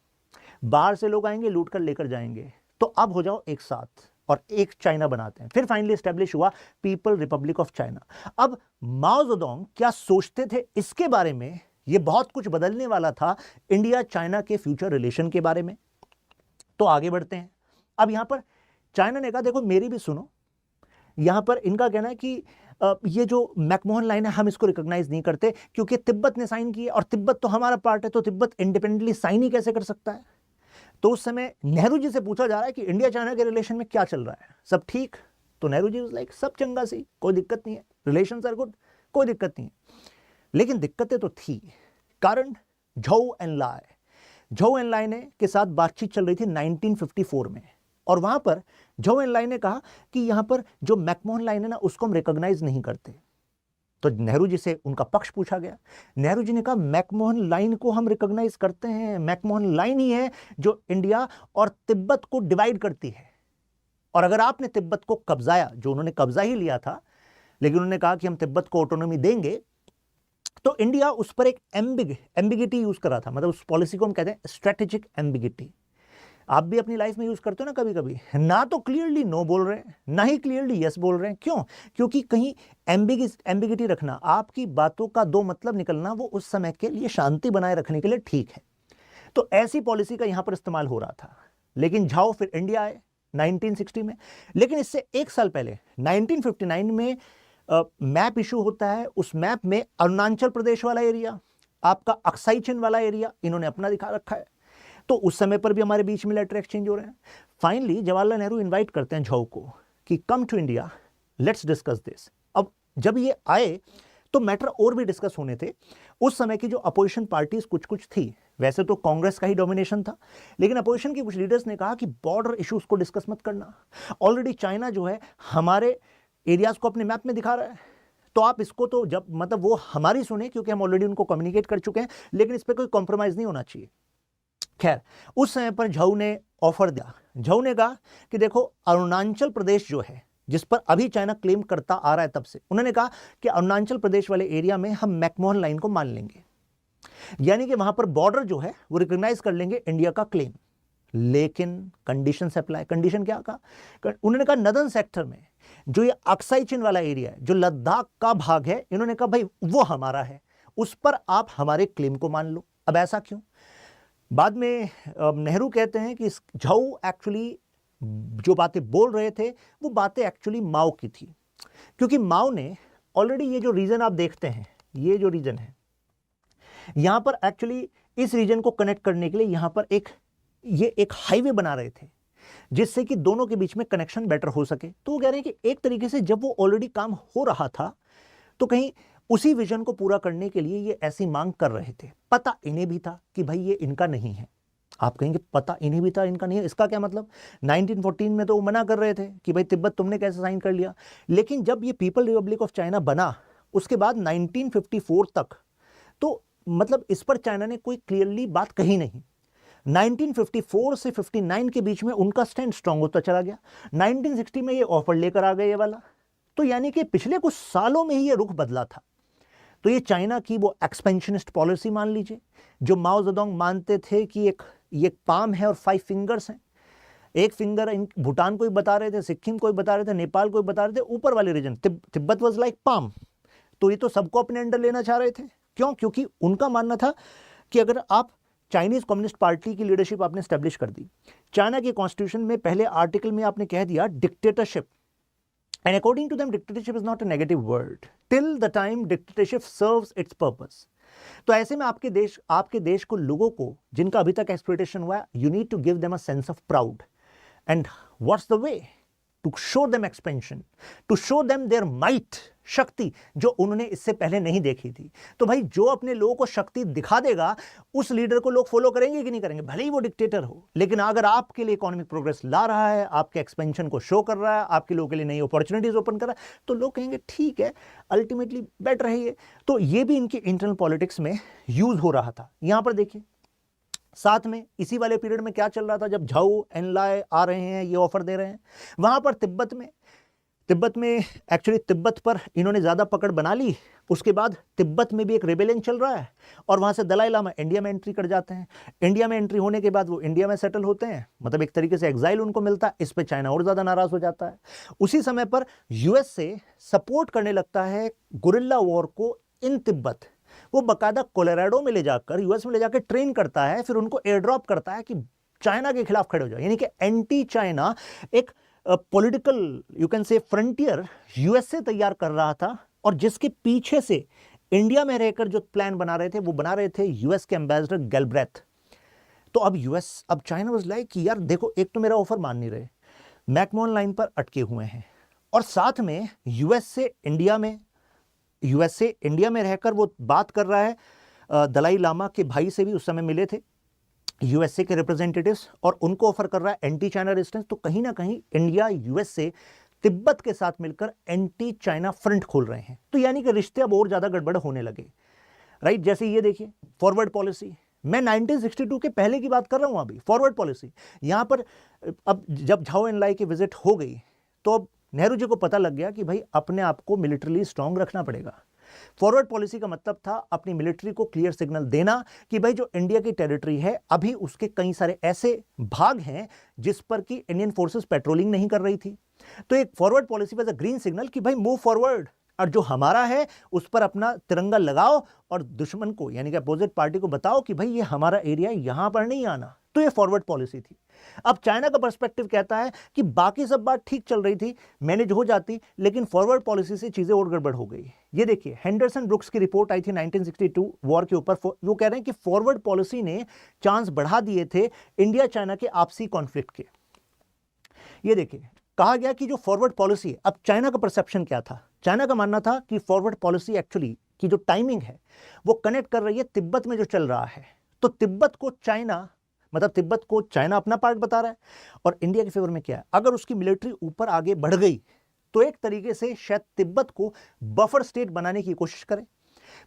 बाहर से लोग आएंगे लूट कर लेकर जाएंगे। तो अब हो जाओ एक साथ और एक चाइना बनाते हैं। फिर फाइनली एस्टेब्लिश हुआ पीपल रिपब्लिक ऑफ चाइना। अब माओ ज़ेडुंग क्या सोचते थे इसके बारे में, ये बहुत कुछ बदलने वाला था इंडिया चाइना के फ्यूचर रिलेशन के बारे में। तो आगे बढ़ते हैं। अब यहां पर चाइना ने कहा देखो मेरी भी सुनो। यहां पर इनका कहना है कि ये जो मैकमोहन लाइन है हम इसको रिकॉग्नाइज नहीं करते क्योंकि तिब्बत ने साइन की है, और तिब्बत तो हमारा पार्ट है, तो तिब्बत इंडिपेंडेंटली साइन ही कैसे कर सकता है? तो उस समय नेहरू जी से पूछा जा रहा है कि इंडिया चाइना के रिलेशन में क्या चल रहा है, सब ठीक? तो नेहरू जी वाज लाइक सब चंगा सी, कोई दिक्कत नहीं है, रिलेशंस आर गुड, कोई दिक्कत नहीं है। लेकिन दिक्कतें तो थी। कारण झोउ एनलाई ने के साथ बातचीत चल रही थी 1954 में, और वहां पर झोउ एनलाई ने कहा कि यहां पर जो मैकमोहन लाइन है ना उसको हम रिकॉग्नाइज नहीं करते। तो नेहरू जी से उनका पक्ष पूछा गया। नेहरू जी ने कहा मैकमोहन लाइन को हम रिकॉग्नाइज करते हैं, मैकमोहन लाइन ही है जो इंडिया और तिब्बत को डिवाइड करती है। और अगर आपने तिब्बत को कब्जाया, जो उन्होंने कब्जा ही लिया था, लेकिन उन्होंने कहा कि हम तिब्बत को ऑटोनॉमी देंगे, तो इंडिया उस पर एक एम्बिगिटी यूज कर रहा था। मतलब उस पॉलिसी को हम कहते हैं स्ट्रेटेजिक एम्बिगिटी। आप भी अपनी लाइफ में यूज करते हो ना कभी कभी, ना तो क्लियरली नो बोल रहे हैं ना ही क्लियरली यस बोल रहे हैं। क्यों? क्योंकि कहीं एम्बिगिटी रखना, आपकी बातों का दो मतलब निकलना, वो उस समय के लिए शांति बनाए रखने के लिए ठीक है। तो ऐसी पॉलिसी का यहां पर इस्तेमाल हो रहा था। लेकिन झाओ फिर इंडिया आए 1960 में। लेकिन इससे एक साल पहले 1959 में मैप इशू होता है। उस मैप में अरुणाचल प्रदेश वाला एरिया, आपका अक्साई चिन वाला एरिया इन्होंने अपना दिखा रखा है। तो उस समय पर भी हमारे बीच में लेटर एक्सचेंज हो रहे हैं। फाइनली जवाहरलाल नेहरू इनवाइट करते हैं झाओ को कि come to India, let's discuss this. अब जब ये आए तो मैटर और भी डिस्कस होने थे। उस समय की जो अपोजिशन पार्टीज कुछ कुछ थी, वैसे तो कांग्रेस का ही डोमिनेशन था, लेकिन अपोजिशन के कुछ लीडर्स ने कहा कि बॉर्डर इश्यूज को डिस्कस मत करना। ऑलरेडी चाइना जो है हमारे एरियाज को अपने मैप में दिखा रहा है, तो आप इसको तो जब मतलब वो हमारी सुने क्योंकि हम ऑलरेडी उनको कम्युनिकेट कर चुके हैं, लेकिन इस पर कोई कॉम्प्रोमाइज नहीं होना चाहिए। खैर उस समय पर झाऊ ने ऑफर दिया। झाऊ ने कहा कि देखो अरुणाचल प्रदेश जो है, जिस पर अभी चाइना क्लेम करता आ रहा है तब से, उन्होंने कहा कि अरुणाचल प्रदेश वाले एरिया में हम मैकमोहन लाइन को मान लेंगे, यानी कि वहां पर बॉर्डर जो है वो रिकॉग्नाइज कर लेंगे इंडिया का क्लेम। लेकिन कंडीशन से अप्लाई। कंडीशन क्या कहा? उन्होंने कहा नदर्न सेक्टर में जो ये अक्साई चिन वाला एरिया है, जो लद्दाख का भाग है, इन्होंने कहा भाई वो हमारा है, उस पर आप हमारे क्लेम को मान लो। अब ऐसा क्यों? बाद में नेहरू कहते हैं कि झाऊ एक्चुअली जो बातें बोल रहे थे वो बातें एक्चुअली माओ की थी, क्योंकि माओ ने ऑलरेडी ये जो रीजन आप देखते हैं, ये जो रीजन है यहां पर एक्चुअली इस रीजन को कनेक्ट करने के लिए यहां पर ये एक हाईवे बना रहे थे जिससे कि दोनों के बीच में कनेक्शन बेटर हो सके। तो वो कह रहे हैं कि एक तरीके से जब वो ऑलरेडी काम हो रहा था तो कहीं उसी विजन को पूरा करने के लिए ये ऐसी मांग कर रहे थे। पता इन्हें भी था कि भाई ये इनका नहीं है। आप कहेंगे पता इन्हें भी था इनका नहीं है, इसका क्या मतलब? 1914 में तो वो मना कर रहे थे कि भाई तिब्बत तुमने कैसे साइन कर लिया, लेकिन जब ये पीपल रिपब्लिक ऑफ चाइना बना उसके बाद 1954 तक तो मतलब इस पर चाइना ने कोई क्लियरली बात कही नहीं। 1954 से 59 के बीच में उनका स्टैंड स्ट्रांग होता चला गया। 1960 में ये ऑफर लेकर आ गए ये वाला। तो यानी कि पिछले कुछ सालों में ही ये रुख बदला था। तो ये चाइना की वो एक्सपेंशनिस्ट पॉलिसी मान लीजिए, जो माओ ज़ेडुंग मानते थे कि ये पाम है और 5 फिंगर्स हैं। एक फिंगर इन भूटान को ही बता रहे थे, सिक्किम को ही बता रहे थे, नेपाल को ही बता रहे थे, ऊपर वाले region Tibet was like palm. तो ये तो सबको अपने अंडर लेना चाह रहे थे। क्यों? क्योंकि उनका मानना था कि अगर आप चाइनीज कम्युनिस्ट पार्टी की लीडरशिप आपने स्टैब्लिश कर दी, चाइना के कॉन्स्टिट्यूशन में पहले आर्टिकल में आपने कह दिया dictatorship, and according to them dictatorship is not a negative word till the time dictatorship serves its purpose. तो ऐसे में आपके देश को, लोगों को जिनका अभी तक एक्सप्लॉयटेशन हुआ है, you need to give them a sense of proud, and what's the way to show them expansion, to show them their might, शक्ति जो उन्होंने इससे पहले नहीं देखी थी। तो भाई जो अपने लोगों को शक्ति दिखा देगा उस लीडर को लोग फॉलो करेंगे कि नहीं करेंगे, भले ही वो डिक्टेटर हो, लेकिन अगर आपके लिए इकोनॉमिक प्रोग्रेस ला रहा है, आपके एक्सपेंशन को शो कर रहा है, आपके लोगों के लिए नई अपॉर्चुनिटीज ओपन कर रहा है, तो लोग कहेंगे ठीक है, अल्टीमेटली बेटर है ये। तो ये भी इनके इंटरनल पॉलिटिक्स में यूज हो रहा था। यहां पर देखिए साथ में इसी वाले पीरियड में क्या चल रहा था, जब झाऊ एनलाय आ रहे हैं, ये ऑफर दे रहे हैं, वहां पर तिब्बत में एक्चुअली तिब्बत पर इन्होंने ज़्यादा पकड़ बना ली। उसके बाद तिब्बत में भी एक रेबेलियन चल रहा है और वहाँ से दलाई लामा इंडिया में एंट्री कर जाते हैं। इंडिया में एंट्री होने के बाद वो इंडिया में सेटल होते हैं, मतलब एक तरीके से एग्जाइल उनको मिलता है। इस पे चाइना और ज़्यादा नाराज़ हो जाता है। उसी समय पर यूएस से सपोर्ट करने लगता है गुरिल्ला वॉर को इन तिब्बत। वो बाकायदा कोलोराडो में ले जाकर, यूएस में ले जाकर ट्रेन करता है, फिर उनको एयर ड्रॉप करता है कि चाइना के खिलाफ खड़े हो जाओ। यानी कि एंटी चाइना एक political you can say frontier USA तैयार कर रहा था, और जिसके पीछे से इंडिया में रहकर जो प्लान बना रहे थे वो बना रहे थे यूएस के एम्बेसडर गैलब्रेथ। तो अब चाइना वाज लाइक कि यार देखो, एक तो मेरा ऑफर मान नहीं रहे, मैकमोहन लाइन पर अटके हुए हैं, और साथ में यूएसए इंडिया में रहकर वो बात कर रहा है। दलाई लामा के भाई से भी उस समय मिले थे यूएसए के रिप्रेजेंटेटिव्स, और उनको ऑफर कर रहा है एंटी चाइना रेजिस्टेंस। तो कहीं ना कहीं इंडिया यूएसए तिब्बत के साथ मिलकर एंटी चाइना फ्रंट खोल रहे हैं। तो यानी कि रिश्ते अब और ज्यादा गड़बड़ होने लगे, राइट। जैसे ये देखिए फॉरवर्ड पॉलिसी, मैं 1962 के पहले की बात कर रहा हूं। अभी फॉरवर्ड पॉलिसी यहां पर, अब जब झाओ एनलाई की विजिट हो गई तो अब नेहरू जी को पता लग गया कि भाई अपने आप को मिलिट्रीली स्ट्रांग रखना पड़ेगा। फॉरवर्ड पॉलिसी का मतलब था अपनी मिलिट्री को क्लियर सिग्नल देना कि भाई जो इंडिया की टेरिटरी है, अभी उसके कई सारे ऐसे भाग हैं जिस पर कि इंडियन फोर्सेस पेट्रोलिंग नहीं कर रही थी। तो एक forward policy was a green signal कि भाई मूव फॉरवर्ड, और जो हमारा है उस पर अपना तिरंगा लगाओ, और दुश्मन को यानी कि अपोजिट पार्टी को बताओ कि भाई ये हमारा एरिया, यहां पर नहीं आना। तो ये फॉरवर्ड पॉलिसी थी। अब चाइना का पर्सपेक्टिव कहता है कि बाकी सब बात ठीक चल रही थी, मैनेज हो जाती, लेकिन फॉरवर्ड पॉलिसी से चीजें और गड़बड़ हो गई। ये देखिए हेंडरसन ब्रुक्स की रिपोर्ट आई थी 1962 वॉर के ऊपर। वो कह रहे हैं कि फॉरवर्ड पॉलिसी ने चांस बढ़ा दिए थे इंडिया चाइना के आपसी कॉन्फ्लिक्ट के। ये देखिए कहा गया कि जो फॉरवर्ड पॉलिसी है, अब चाइना का परसेप्शन क्या था, चाइना का मानना था कि फॉरवर्ड पॉलिसी एक्चुअली की जो टाइमिंग है वो कनेक्ट कर रही है तिब्बत में जो चल रहा है। तो तिब्बत को चाइना अपना पार्ट बता रहा है, और इंडिया के फेवर में क्या है, अगर उसकी मिलिट्री ऊपर आगे बढ़ गई तो एक तरीके से शायद तिब्बत को बफर स्टेट बनाने की कोशिश करे।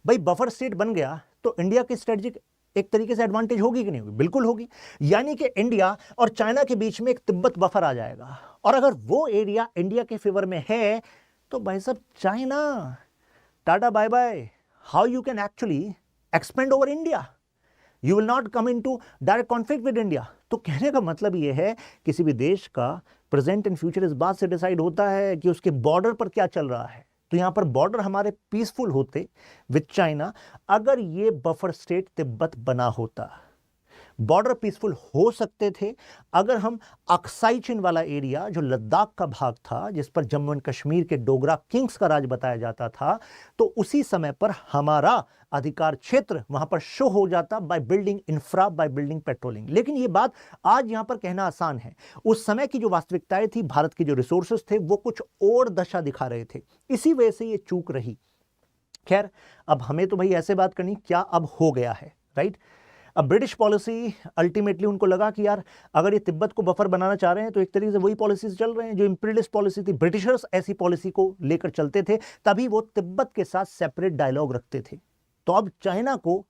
भाई बफर स्टेट बन गया तो इंडिया की स्ट्रेटजिक एक तरीके से एडवांटेज होगी कि नहीं होगी? बिल्कुल होगी। यानी कि इंडिया और चाइना के बीच में एक तिब्बत बफर आ जाएगा, और अगर वो एरिया इंडिया के फेवर में है तो भाई साहब China tata bye bye, how you can actually expand over India, you will not come into direct conflict with India. तो कहने का मतलब ये है किसी भी देश का प्रेजेंट एंड फ्यूचर इस बात से डिसाइड होता है कि उसके बॉर्डर पर क्या चल रहा है। तो यहां पर बॉर्डर हमारे पीसफुल होते विद चाइना, अगर ये बफर स्टेट तिब्बत बना होता। बॉर्डर पीसफुल हो सकते थे अगर हम अक्साई चिन वाला एरिया जो लद्दाख का भाग था, जिस पर जम्मू एंड कश्मीर के डोगरा किंग्स का राज बताया जाता था, तो उसी समय पर हमारा अधिकार क्षेत्र वहां पर शो हो जाता by building infra, by building patrolling. लेकिन ये बात आज यहां पर कहना आसान है, उस समय की जो वास्तविकताएं थी, भारत के जो रिसोर्सेस थे वो कुछ और दशा दिखा रहे थे, इसी वजह से ये चूक रही। खैर अब हमें तो भाई ऐसे बात करनी क्या अब हो गया है, राइट। अब ब्रिटिश पॉलिसी अल्टीमेटली उनको लगा कि यार अगर ये तिब्बत को बफर बनाना चाह रहे हैं तो एक तरीके से वही पॉलिसीज चल रहे हैं जो इंपीरियलिस्ट पॉलिसी थी। ब्रिटिशर्स ऐसी पॉलिसी को लेकर चलते थे, तभी वो तिब्बत के साथ सेपरेट डायलॉग रखते थे। तो अब चाइना को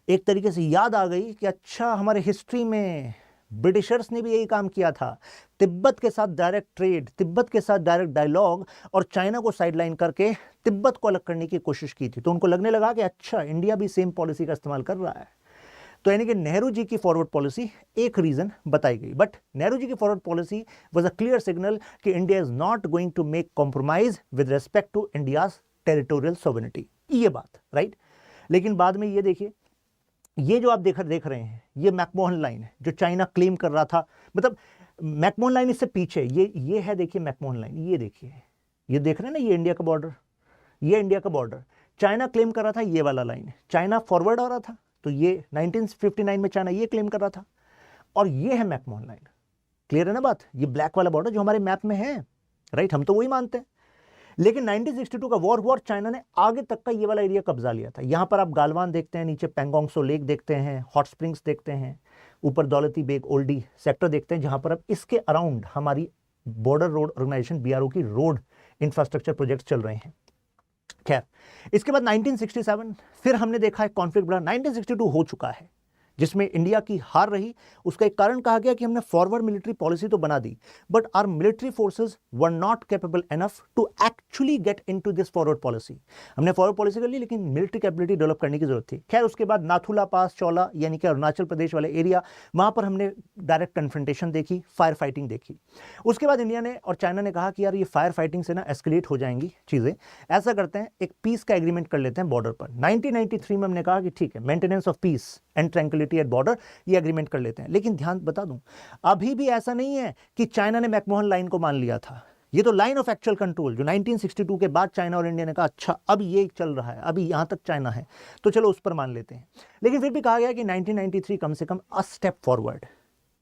एक तरीके से याद आ गई कि अच्छा हमारे हिस्ट्री में ब्रिटिशर्स ने भी यही काम किया था, तिब्बत के साथ डायरेक्ट ट्रेड, तिब्बत के साथ डायरेक्ट डायलॉग, और चाइना को साइडलाइन करके तिब्बत को अलग करने की कोशिश की थी। तो उनको लगने लगा कि अच्छा इंडिया भी सेम पॉलिसी का इस्तेमाल कर रहा है। तो यानी कि नेहरू जी की फॉरवर्ड पॉलिसी एक रीजन बताई गई, बट नेहरू जी की forward policy was a clear signal कि India is not going to make compromise with respect to India's territorial sovereignty, ये बात, राइट। लेकिन बाद में ये देखिए ये जो आप देख रहे हैं, ये मैकमोहन लाइन है जो चाइना क्लेम कर रहा था, मतलब मैकमोहन लाइन इससे पीछे, ये है, देखिए मैकमोहन लाइन, ये देखिए, ये देख रहे हैं ना, ये इंडिया का बॉर्डर, ये इंडिया का बॉर्डर, चाइना क्लेम कर रहा था ये वाला लाइन, चाइना फॉरवर्ड हो रहा था, तो ये 1959 में चाइना ये क्लेम कर रहा था, और ये है मैकमोहन लाइन। क्लियर है ना बात? ये ब्लैक वाला बॉर्डर जो हमारे मैप में है, राइट, हम तो वही मानते हैं। लेकिन 1962 का वॉर हुआ और चाइना ने आगे तक का ये वाला एरिया कब्जा लिया था। यहां पर आप गालवान देखते हैं, नीचे पेंगोंग सो लेक देखते हैं, हॉट स्प्रिंग्स देखते हैं, ऊपर दौलती बेग ओल्डी सेक्टर देखते हैं, जहां पर अब इसके अराउंड हमारी बॉर्डर रोड ऑर्गेनाइजेशन BRO की रोड इंफ्रास्ट्रक्चर प्रोजेक्ट चल रहे हैं। खैर, इसके बाद 1967 फिर हमने देखा है कॉन्फ्लिक्ट बढ़ा। 1962 हो चुका है जिसमें इंडिया की हार रही। उसका एक कारण कहा गया कि हमने फॉरवर्ड मिलिट्री पॉलिसी तो बना दी, but our military forces were not capable enough to actually get into this forward policy. हमने फॉरवर्ड पॉलिसी कर ली, लेकिन मिलिट्री कैपेबिलिटी डेवलप करने की जरूरत थी। खैर, उसके बाद नाथुला पास, चौला यानी कि अरुणाचल प्रदेश वाले एरिया, वहां पर हमने डायरेक्ट कन्फ्रंटेशन देखी, फायर फाइटिंग देखी। उसके बाद इंडिया ने और चाइना ने कहा कि यार ये फायर फाइटिंग से ना एस्केलेट हो जाएंगी चीजें, ऐसा करते हैं एक पीस का एग्रीमेंट कर लेते हैं बॉर्डर पर। 1993 में हमने कहा कि ठीक है, maintenance of peace and tranquillity at border, ये एग्रीमेंट कर लेते हैं। लेकिन ध्यान बता दूं, अभी भी ऐसा नहीं है कि चाइना ने मैकमोहन लाइन को मान लिया था। ये तो लाइन ऑफ एक्चुअल कंट्रोल जो 1962 के बाद चाइना और इंडिया ने कहा अच्छा अब ये चल रहा है, अभी यहां तक चाइना है तो चलो उस पर मान लेते हैं। लेकिन फिर भी कहा गया कि 1993 कम से कम अ स्टेप फॉरवर्ड,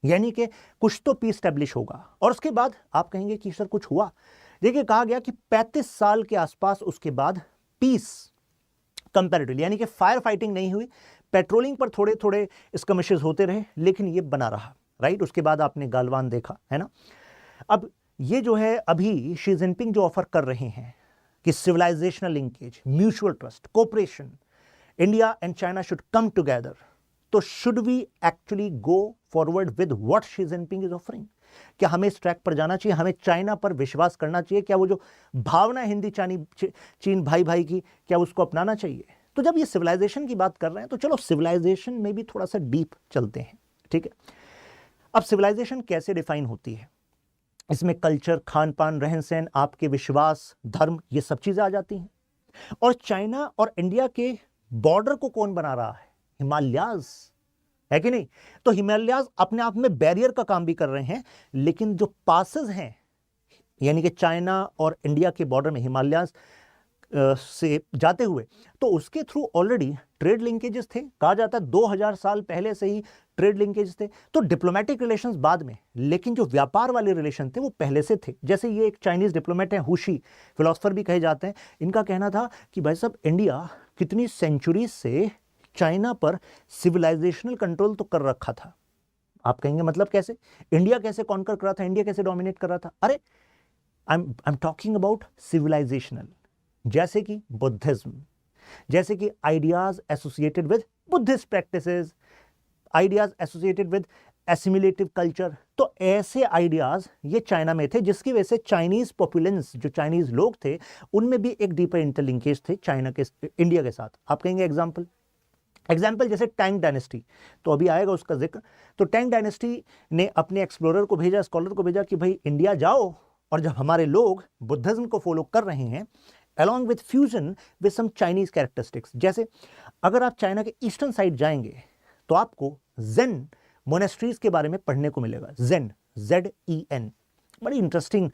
यानी कि कुछ तो पीस स्टैब्लिश होगा। और उसके बाद आप कहेंगे कि सर कुछ हुआ? देखिए, कहा गया कि 35 साल के आसपास उसके बाद पीस कंपैरेटिवली, यानी कि फायर फाइटिंग नहीं हुई, पेट्रोलिंग पर थोड़े थोड़े स्कमिशेस होते रहे, लेकिन ये बना रहा, राइट। उसके बाद आपने गालवान देखा है ना। अब ये जो है अभी शी जिनपिंग जो ऑफर कर रहे हैं कि civilizational linkage, mutual trust, cooperation, India and China should come together, तो should we actually go forward with what Xi Jinping is offering? क्या हमें इस ट्रैक पर जाना चाहिए? हमें चाइना पर विश्वास करना चाहिए? क्या वो जो भावना हिंदी चीन भाई भाई की, क्या उसको अपनाना चाहिए? तो जब ये सिविलाइजेशन की बात कर रहे हैं तो चलो सिविलाइजेशन में भी थोड़ा सा डीप चलते हैं, ठीक है। अब सिविलाइजेशन कैसे डिफाइन होती है? इसमें कल्चर, खान पान, रहन सहन, आपके विश्वास, धर्म, ये सब चीजें आ जाती हैं। और चाइना और इंडिया के बॉर्डर को कौन बना रहा है? हिमालयाज, है कि नहीं? तो हिमालयाज अपने आप में बैरियर का काम भी कर रहे हैं, लेकिन जो पासेस हैं, यानी कि चाइना और इंडिया के बॉर्डर में हिमालयाज से जाते हुए, तो उसके थ्रू ऑलरेडी ट्रेड लिंकेजेस थे। कहा जाता है 2000 साल पहले से ही ट्रेड लिंकेज थे। तो डिप्लोमेटिक रिलेशंस बाद में, लेकिन जो व्यापार वाले रिलेशन थे वो पहले से थे। जैसे ये एक चाइनीज डिप्लोमेट है, हुशी, फिलोसफर भी कहे जाते हैं, इनका कहना था कि भाई साहब इंडिया कितनी सेंचुरी से चाइना पर सिविलाइजेशनल कंट्रोल तो कर रखा था। आप कहेंगे मतलब कैसे? इंडिया कैसे कॉन्कर कर रहा था, इंडिया कैसे डोमिनेट कर रहा था? अरे I am talking about civilizational, जैसे कि बुद्धिज्म, जैसे कि ideas associated with Buddhist practices, ideas associated with assimilative culture. तो ऐसे आइडियाज ये चाइना में थे, जिसकी वजह से चाइनीज पॉपुलेंस, जो चाइनीज लोग थे, उनमें भी एक डीपर इंटरलिंकेज थे चाइना के, इंडिया के साथ। आप कहेंगे एग्जाम्पल जैसे टैंग डायनेस्टी, तो अभी आएगा उसका जिक्र। तो टैंग डायनेस्टी ने अपने एक्सप्लोरर को भेजा, स्कॉलर को भेजा कि भाई इंडिया जाओ, और जब हमारे लोग बुद्धिज्म को फॉलो कर रहे हैं along with fusion with some Chinese characteristics, जैसे अगर आप चाइना के ईस्टर्न साइड जाएंगे तो आपको जेन मोनेस्ट्रीज के बारे में पढ़ने को मिलेगा। जेन, ZEN, बड़ी interesting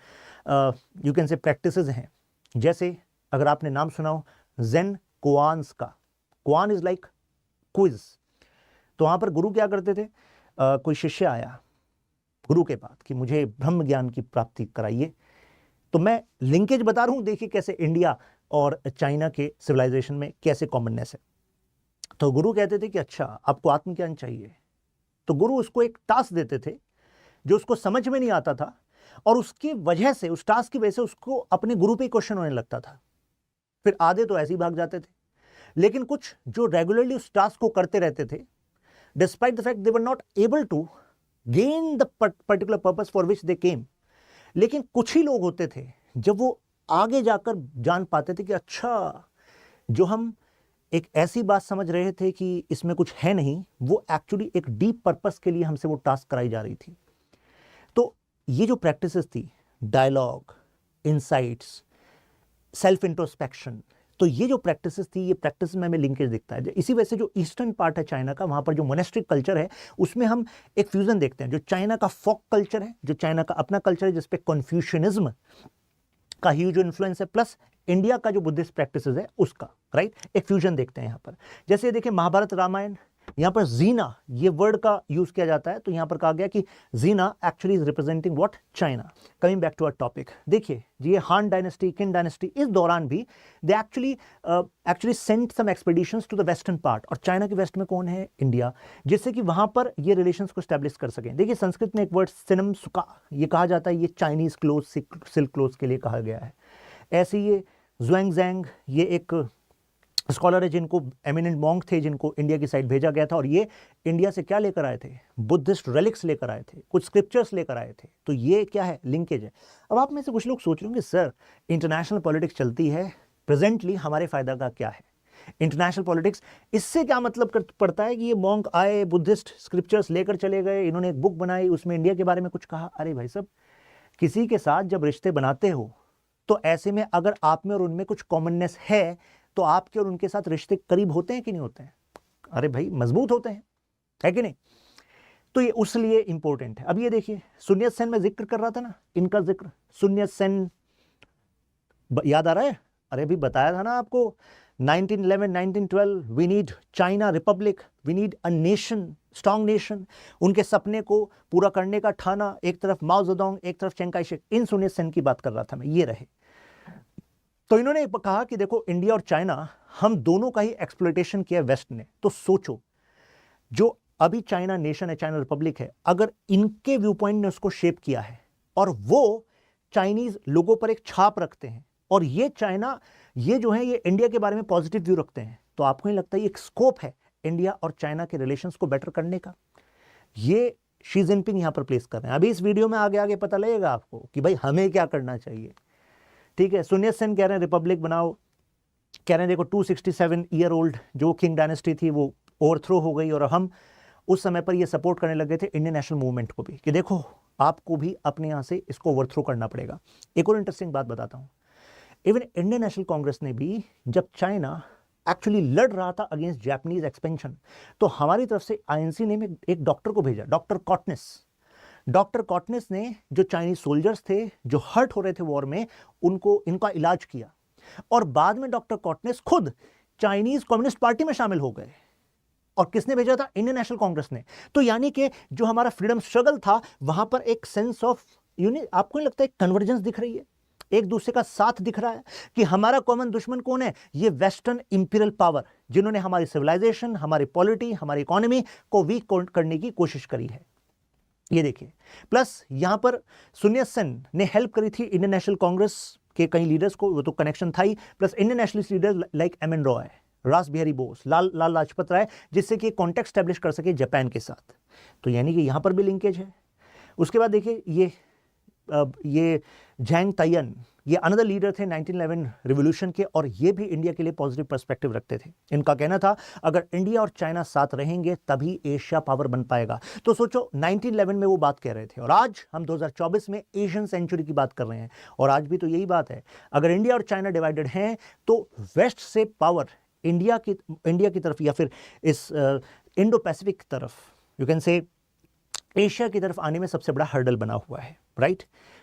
you can say practices हैं। जैसे अगर आपने नाम सुना हो जेन कोआन्स का, कोआन इज लाइक क्विज। तो वहां पर गुरु क्या करते थे, कोई शिष्य आया गुरु के पास कि मुझे ब्रह्म ज्ञान की प्राप्ति कराइए, तो मैं लिंकेज बता रहा हूं, देखिए कैसे इंडिया और चाइना के सिविलाइजेशन में कैसे कॉमननेस है। तो गुरु कहते थे कि अच्छा आपको आत्मज्ञान चाहिए, तो गुरु उसको एक टास्क देते थे जो उसको समझ में नहीं आता था, और उसकी वजह से, उस टास्क की वजह से उसको अपने गुरु पे क्वेश्चन होने लगता था। फिर आधे तो ऐसे ही भाग जाते थे, लेकिन कुछ जो रेगुलरली उस टास्क को करते रहते थे, despite the fact they were not able to gain the particular purpose for which they came. लेकिन कुछ ही लोग होते थे जब वो आगे जाकर जान पाते थे कि अच्छा, जो हम एक ऐसी बात समझ रहे थे कि इसमें कुछ है नहीं, वो एक्चुअली एक डीप पर्पस के लिए हमसे वो टास्क कराई जा रही थी। तो ये जो प्रैक्टिसेस थी, डायलॉग, इनसाइट्स, सेल्फ इंट्रोस्पेक्शन, तो ये जो प्रैक्टिसेस थी, ये प्रैक्टिस में हमें लिंकेज दिखता है। इसी वजह से जो ईस्टर्न पार्ट है चाइना का, वहाँ पर जो मोनेस्ट्रिक कल्चर है उसमें हम एक फ्यूजन देखते हैं। जो चाइना का फोक कल्चर है, जो चाइना का अपना कल्चर है जिसपे कन्फ्यूशनिज्म का ह्यूज इन्फ्लुएंस है, प्लस इंडिया का जो बुद्धिस्ट प्रैक्टिसेस है उसका, राइट, एक फ्यूजन देखते हैं यहाँ पर। जैसे देखिए महाभारत रामायण, यहाँ पर जीना ये वर्ड का यूज किया जाता है, तो यहाँ पर कहा गया कि Jinnah actually is representing what, China. Coming back to our topic, देखिए ये हान डायनेस्टी, किन डायनेस्टी, इस दौरान भी they actually sent some expeditions to the western part, और चाइना के वेस्ट में कौन है, इंडिया, जिससे कि वहां पर ये रिलेशंस को स्टैब्लिश कर सकें। देखिए संस्कृत में एक वर्ड सिनम सुका, ये कहा जाता है ये चाइनीज क्लोथ, सिल्क क्लोथ के लिए कहा गया है। ऐसे ये ज़ुएंगज़ैंग, ये एक स्कॉलर है जिनको एमिनेंट मॉन्क थे, जिनको इंडिया की साइड भेजा गया था, और ये इंडिया से क्या लेकर आए थे, बुद्धिस्ट रेलिक्स लेकर आए थे, कुछ स्क्रिप्चर्स लेकर आए थे। तो ये क्या है, लिंकेज है। अब आप में से कुछ लोग सोच रहे होंगे सर इंटरनेशनल पॉलिटिक्स चलती है प्रेजेंटली, हमारे फायदा का क्या है, इंटरनेशनल पॉलिटिक्स, इससे क्या मतलब पड़ता है कि ये मॉन्क आए, बुद्धिस्ट स्क्रिप्चर्स लेकर चले गए, इन्होंने एक बुक बनाई, उसमें इंडिया के बारे में कुछ कहा। अरे भाई साहब, किसी के साथ जब रिश्ते बनाते हो तो ऐसे में अगर आप में और उनमें कुछ कॉमननेस है तो आपके और उनके साथ रिश्ते करीब होते हैं कि नहीं होते हैं, अरे भाई मजबूत होते हैं, है कि नहीं। तो ये उसलिए इंपॉर्टेंट है। अब ये देखिए सुन यत सेन में जिक्र कर रहा था ना, इनका जिक्र, सुन यत सेन याद आ रहा है, अरे अभी बताया था ना आपको 1911 1912, we need China republic, we need a nation, strong nation. उनके सपने को पूरा करने का ठाना, एक तरफ माओ जेडोंग, एक तरफ चिंग काई शेक, इन सुन यत सेन की बात कर रहा था मैं, ये रहे। तो इन्होंने कहा कि देखो इंडिया और चाइना, हम दोनों का ही एक्सप्लॉयटेशन किया वेस्ट ने। तो सोचो जो अभी चाइना नेशन है, चाइना रिपब्लिक है, अगर इनके व्यू पॉइंट ने उसको शेप किया है और वो चाइनीज लोगों पर एक छाप रखते हैं, और ये चाइना, ये जो है ये इंडिया के बारे में पॉजिटिव व्यू रखते हैं, तो आपको नहीं लगता ये एक स्कोप है इंडिया और चाइना के रिलेशंस को बेटर करने का। ये शी जिनपिंग यहां पर प्लेस कर रहे हैं। अभी इस वीडियो में आगे आगे पता लगेगा आपको कि भाई हमें क्या करना चाहिए, ठीक है। सुन यत सेन कह रहे हैं रिपब्लिक बनाओ, कह रहे हैं देखो 267 ईयर ओल्ड जो किंग डायनेस्टी थी वो ओवरथ्रो हो गई, और हम उस समय पर ये सपोर्ट करने लगे थे इंडियन नेशनल मूवमेंट को भी कि देखो आपको भी अपने यहाँ से इसको ओवरथ्रो करना पड़ेगा। एक और इंटरेस्टिंग बात बताता हूँ, इवन इंडियन नेशनल कांग्रेस ने भी जब चाइना एक्चुअली लड़ रहा था अगेंस्ट जापानीज एक्सपेंशन, तो हमारी तरफ से आईएनसी ने एक डॉक्टर को भेजा, डॉक्टर कॉटनेस। डॉक्टर कॉटनेस ने जो चाइनीज सोल्जर्स थे जो हर्ट हो रहे थे वॉर में, उनको इनका इलाज किया, और बाद में डॉक्टर कॉटनेस खुद चाइनीज कम्युनिस्ट पार्टी में शामिल हो गए। और किसने भेजा था, इंडियन नेशनल कांग्रेस ने। तो यानी कि जो हमारा फ्रीडम स्ट्रगल था वहां पर एक सेंस ऑफ यूनिट, आपको नहीं लगता एक कन्वर्जेंस दिख रही है, एक दूसरे का साथ दिख रहा है कि हमारा कॉमन दुश्मन कौन है, ये वेस्टर्न इंपीरियल पावर, जिन्होंने हमारी सिविलाइजेशन, हमारी पॉलिटी, हमारी इकोनॉमी को वीक करने की कोशिश करी है। ये देखिए, प्लस यहां पर सुन यत सेन ने हेल्प करी थी इंडियन नेशनल कांग्रेस के कई लीडर्स को, वो तो कनेक्शन था ही, plus Indian nationalist leader like M N. Roy, Ras Behari Bose, लाल लाजपत राय, जिससे कि कॉन्टेक्ट स्टैब्लिश कर सके जापान के साथ। तो यानी कि यहां पर भी लिंकेज है। उसके बाद देखिए ये झैंग ताइयन, ये अनदर लीडर थे 1911 रिवॉल्यूशन के, और ये भी इंडिया के लिए पॉजिटिव पर्सपेक्टिव रखते थे। इनका कहना था अगर इंडिया और चाइना साथ रहेंगे तभी एशिया पावर बन पाएगा। तो सोचो 1911 में वो बात कह रहे थे, और आज हम 2024 में एशियन सेंचुरी की बात कर रहे हैं, और आज भी तो यही बात है। अगर इंडिया और चाइना डिवाइडेड हैं तो वेस्ट से पावर इंडिया की तरफ, या फिर इस इंडो पैसिफिक तरफ, यू कैन से एशिया की तरफ आने में सबसे बड़ा हर्डल बना हुआ है, राइट।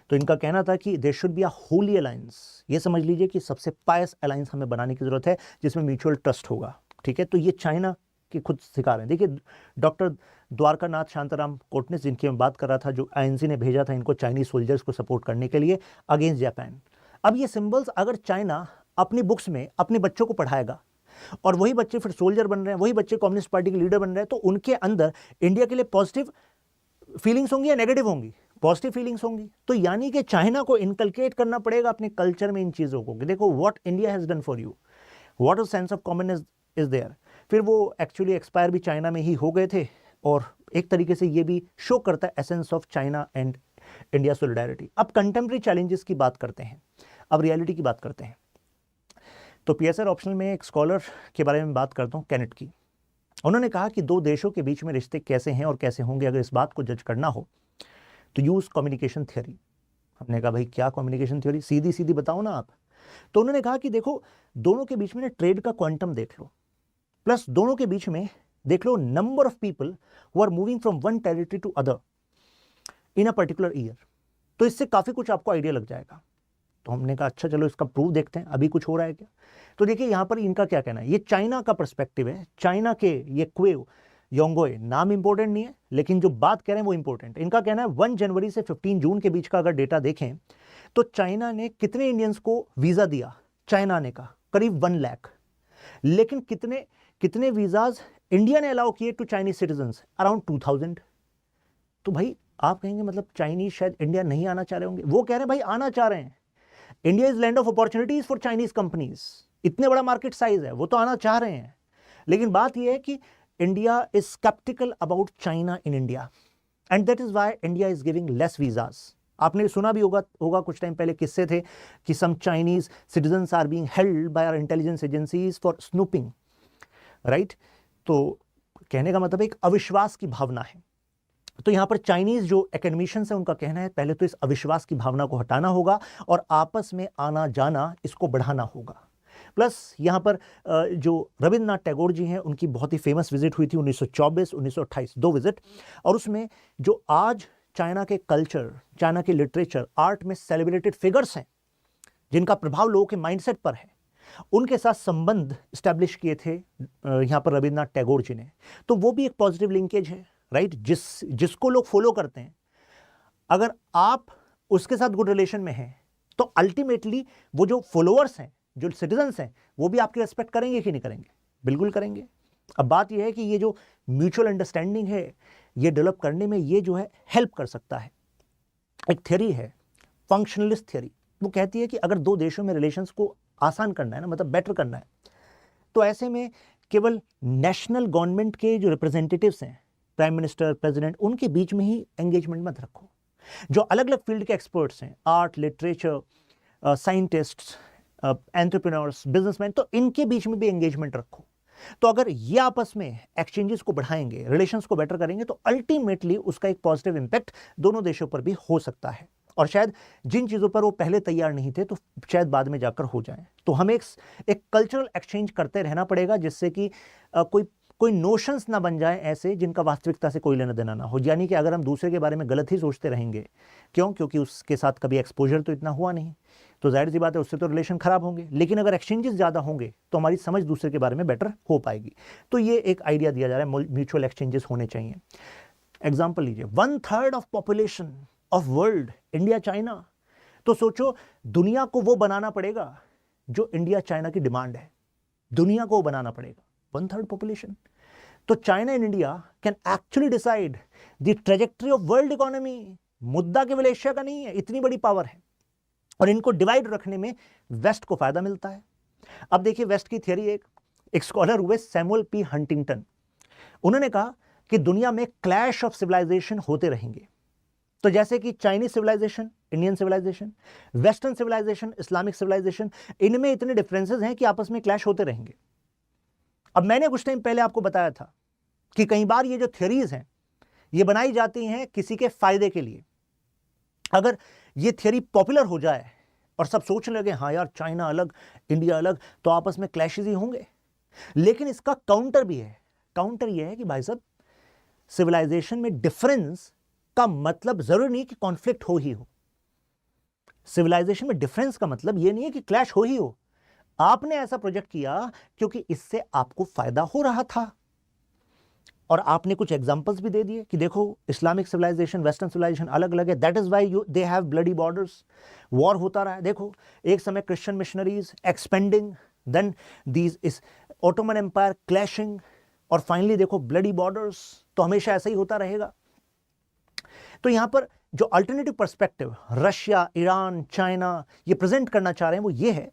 तो इनका कहना था कि there should be a holy alliance, ये समझ लीजिए कि सबसे पायस अलायंस हमें बनाने की जरूरत है जिसमें म्यूचुअल ट्रस्ट होगा, ठीक है। तो ये चाइना के खुद सिखा रहे हैं। देखिए डॉक्टर द्वारकानाथ शांताराम कोटनेस, जिनकी मैं बात कर रहा था, जो आईएनसी ने भेजा था इनको चाइनीज सोल्जर्स को सपोर्ट करने के लिए अगेंस्ट जापान। अब ये सिंबल्स अगर चाइना अपनी बुक्स में अपने बच्चों को पढ़ाएगा, और वही बच्चे फिर सोल्जर बन रहे हैं, वही बच्चे कम्युनिस्ट पार्टी के लीडर बन रहे हैं, तो उनके अंदर इंडिया के लिए पॉजिटिव फीलिंग्स होंगी या नेगेटिव होंगी, पॉजिटिव फीलिंग्स होंगी। तो यानी कि चाइना को इनकलकेट करना पड़ेगा अपने कल्चर में इन चीज़ों को कि देखो what India has done for you, what a sense of commonness is there. फिर वो एक्चुअली एक्सपायर भी चाइना में ही हो गए थे, और एक तरीके से ये भी शो करता है essence of China and India solidarity. अब कंटेम्प्रेरी चैलेंजेस की बात करते हैं, अब रियलिटी की बात करते हैं। तो पीएसआर ऑप्शनल में एक स्कॉलर के बारे में बात करता हूँ, केनेट की। उन्होंने कहा कि दो देशों के बीच में रिश्ते कैसे हैं और कैसे होंगे, अगर इस बात को जज करना हो तो यूज़ कम्युनिकेशन थ्योरी। हमने कहा भाई क्या कम्युनिकेशन थ्योरी, सीधी सीधी बताओ ना आप। तो उन्होंने कहा कि देखो दोनों के बीच में ना ट्रेड का क्वांटम देख लो, प्लस दोनों के बीच में देख लो number of people who are moving from one territory to other in a particular year. तो इससे काफी कुछ आपको आइडिया लग जाएगा। तो हमने कहा अच्छा चलो इसका प्रूफ देखते हैं अभी कुछ हो रहा है क्या। तो देखिए यहां पर इनका क्या कहना है, ये चाइना का पर्सपेक्टिव है। चाइना के ये क्वेव योंगोए, नाम इंपॉर्टेंट नहीं है लेकिन जो बात कह रहे हैं वो इंपॉर्टेंट। इनका कहना है 1 जनवरी से 15 जून के बीच का अगर डेटा देखें तो चाइना ने कितने इंडियंस को वीजा दिया, चाइना ने कहा करीब 1 लाख। लेकिन कितने कितने वीजाज इंडिया ने अलाउ किए टू चाइनीज सिटीजन्स, अराउंड 2000। तो भाई आप कहेंगे मतलब चाइनीज शायद इंडिया नहीं आना चाह रहे होंगे, वो कह रहे हैं भाई आना चाह रहे हैं। India is land of opportunities for Chinese companies, इतने बड़ा मार्केट साइज है, वो तो आना चाह रहे हैं। लेकिन बात यह है कि India is sceptical about China in India and that is why India is giving less visas. आपने सुना भी होगा कुछ टाइम पहले किस्से थे कि some Chinese citizens are being held by our intelligence agencies for snooping, right. तो कहने का मतलब एक अविश्वास की भावना है। तो यहां पर चाइनीज जो एकेडमिशियंस है उनका कहना है पहले तो इस अविश्वास की भावना को हटाना होगा और आपस में आना जाना इसको बढ़ाना होगा। प्लस यहां पर जो रविंद्रनाथ टैगोर जी हैं उनकी बहुत ही फेमस विजिट हुई थी 1924 1928, 2 विजिट। और उसमें जो आज चाइना के कल्चर, चाइना के लिटरेचर, आर्ट में सेलिब्रेटेड फिगर्स हैं जिनका प्रभाव लोगों के माइंडसेट पर है, उनके साथ संबंध स्टैब्लिश किए थे यहां पर रविंद्रनाथ टैगोर जी ने। तो वो भी एक पॉजिटिव लिंकेज है, राइट। जिसको लोग फॉलो करते हैं, अगर आप उसके साथ गुड रिलेशन में हैं तो अल्टीमेटली वो जो फॉलोअर्स हैं, जो सिटीजन्स हैं, वो भी आपकी रेस्पेक्ट करेंगे कि नहीं करेंगे? बिल्कुल करेंगे। अब बात यह है कि ये जो म्यूचुअल अंडरस्टैंडिंग है ये डेवलप करने में ये जो है हेल्प कर सकता है। एक थ्योरी है फंक्शनलिस्ट थ्योरी, वो कहती है कि अगर 2 देशों में रिलेशंस को आसान करना है ना, मतलब बेटर करना है, तो ऐसे में केवल नेशनल गवर्नमेंट के जो रिप्रेजेंटेटिव्स हैं, प्राइम मिनिस्टर, प्रेसिडेंट, उनके बीच में ही एंगेजमेंट मत रखो। जो अलग अलग फील्ड के एक्सपर्ट्स हैं, art, literature, scientists, entrepreneurs, businessman, तो इनके बीच में भी एंगेजमेंट रखो। तो अगर ये आपस में एक्सचेंजेस को बढ़ाएंगे, रिलेशंस को बेटर करेंगे, तो अल्टीमेटली उसका एक पॉजिटिव इंपैक्ट दोनों देशों पर भी हो सकता है। और शायद जिन चीज़ों पर वो पहले तैयार नहीं थे तो शायद बाद में जाकर हो जाए। तो हमें एक कल्चरल एक्सचेंज करते रहना पड़ेगा जिससे कि कोई नोशंस ना बन जाए ऐसे जिनका वास्तविकता से कोई लेना देना ना हो। यानी कि अगर हम दूसरे के बारे में गलत ही सोचते रहेंगे, क्योंकि उसके साथ कभी एक्सपोजर तो इतना हुआ नहीं, तो जाहिर सी बात है उससे तो रिलेशन खराब होंगे। लेकिन अगर एक्सचेंजेस ज़्यादा होंगे तो हमारी समझ दूसरे के बारे में बेटर हो पाएगी। तो ये एक आइडिया दिया जा रहा है, म्यूचुअल एक्सचेंजेस होने चाहिए। एग्जाम्पल लीजिए, 1/3 of population of world, India China. तो सोचो दुनिया को वो बनाना पड़ेगा जो इंडिया चाइना की डिमांड है, दुनिया को बनाना पड़ेगा। 1/3 पॉपुलेशन, तो China and India can actually decide the trajectory of world economy. मुद्दा केवल एशिया का नहीं है, इतनी बड़ी पावर है और इनको डिवाइड रखने में वेस्ट को फायदा मिलता है। अब देखिए वेस्ट की थियरी, एक स्कॉलर हुए सैमुअल पी हंटिंगटन, उन्होंने कहा कि दुनिया में क्लैश ऑफ सिविलाइजेशन होते रहेंगे। तो जैसे कि Chinese civilisation, Indian civilisation, western civilisation, Islamic civilisation, इनमें इतने डिफरेंसेस हैं कि आपस में क्लैश होते रहेंगे। अब मैंने कुछ टाइम पहले आपको बताया था कि कई बार ये जो थ्योरीज हैं ये बनाई जाती हैं किसी के फायदे के लिए। अगर ये थ्योरी पॉपुलर हो जाए और सब सोचने लगे हाँ यार चाइना अलग, इंडिया अलग, तो आपस में क्लैशेस ही होंगे। लेकिन इसका काउंटर भी है। काउंटर ये है कि भाई साहब, सिविलाइजेशन में डिफरेंस का मतलब जरूरी नहीं कि कॉन्फ्लिक्ट हो ही हो। सिविलाइजेशन में डिफरेंस का मतलब यह नहीं है कि क्लैश हो ही हो। आपने ऐसा प्रोजेक्ट किया क्योंकि इससे आपको फायदा हो रहा था, और आपने कुछ एग्जांपल्स भी दे दिए कि देखो इस्लामिक सिविलाइजेशन, वेस्टर्न सिविलाइजेशन अलग अलग है, that is why they have bloody borders, war होता रहा है। देखो एक समय Christian missionaries expanding, then these is Ottoman Empire clashing, और फाइनली देखो ब्लडी बॉर्डर्स। तो हमेशा ऐसा ही होता रहेगा। तो यहां पर जो alternative perspective Russia, Iran, China ये प्रेजेंट करना चाह रहे हैं वो ये है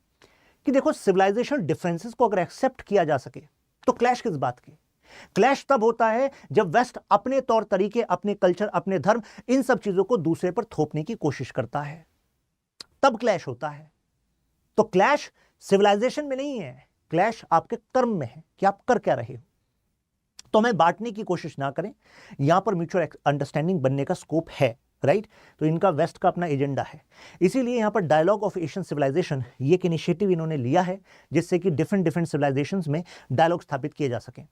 कि देखो सिविलाइजेशन डिफरेंसेस को अगर एक्सेप्ट किया जा सके तो क्लैश किस बात की? क्लैश तब होता है जब वेस्ट अपने तौर तरीके, अपने कल्चर, अपने धर्म, इन सब चीजों को दूसरे पर थोपने की कोशिश करता है, तब क्लैश होता है। तो क्लैश सिविलाइजेशन में नहीं है, क्लैश आपके कर्म में है कि आप कर क्या रहे हो। तो हमें बांटने की कोशिश ना करें, यहां पर म्यूचुअल अंडरस्टैंडिंग बनने का स्कोप है, राइट। तो इनका वेस्ट का अपना एजेंडा है, इसीलिए यहाँ पर डायलॉग ऑफ एशियन सिविलाइजेशन ये एक इनिशिएटिव इन्होंने लिया है जिससे कि डिफरेंट डिफरेंट सिविलाइजेशंस में डायलॉग स्थापित किए जा सकें।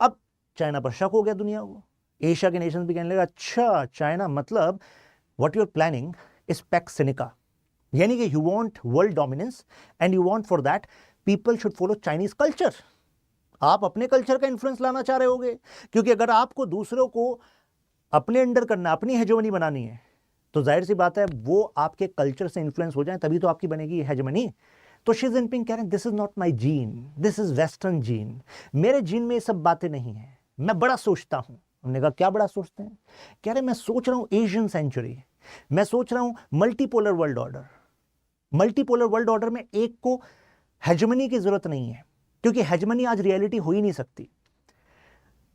अब चाइना पर शक हो गया दुनिया को, एशिया के नेशंस भी कहने लगा अच्छा चाइना मतलब what you are planning is pax sinica, यानी कि you want world dominance and you want for that people should follow Chinese culture. आप अपने कल्चर का इन्फ्लुएंस लाना चाह रहे होगे, क्योंकि अगर आपको दूसरों को अपने अंडर करना, अपनी हेजेमनी बनानी है, तो जाहिर सी बात है वो आपके कल्चर से इन्फ्लुएंस हो जाए तभी तो आपकी बनेगी हेजेमनी। तो शी जिनपिंग कह रहे हैं this is not my gene, this is western gene, मेरे जीन में ये सब बातें नहीं है, मैं बड़ा सोचता हूं। हमने कहा क्या बड़ा सोचते हैं? कह रहे मैं सोच रहा हूं एशियन सेंचुरी, मैं सोच रहा हूं multipolar world order. Multipolar world order में एक को हेजेमनी की जरूरत नहीं है, क्योंकि हेजेमनी आज रियलिटी हो ही नहीं सकती।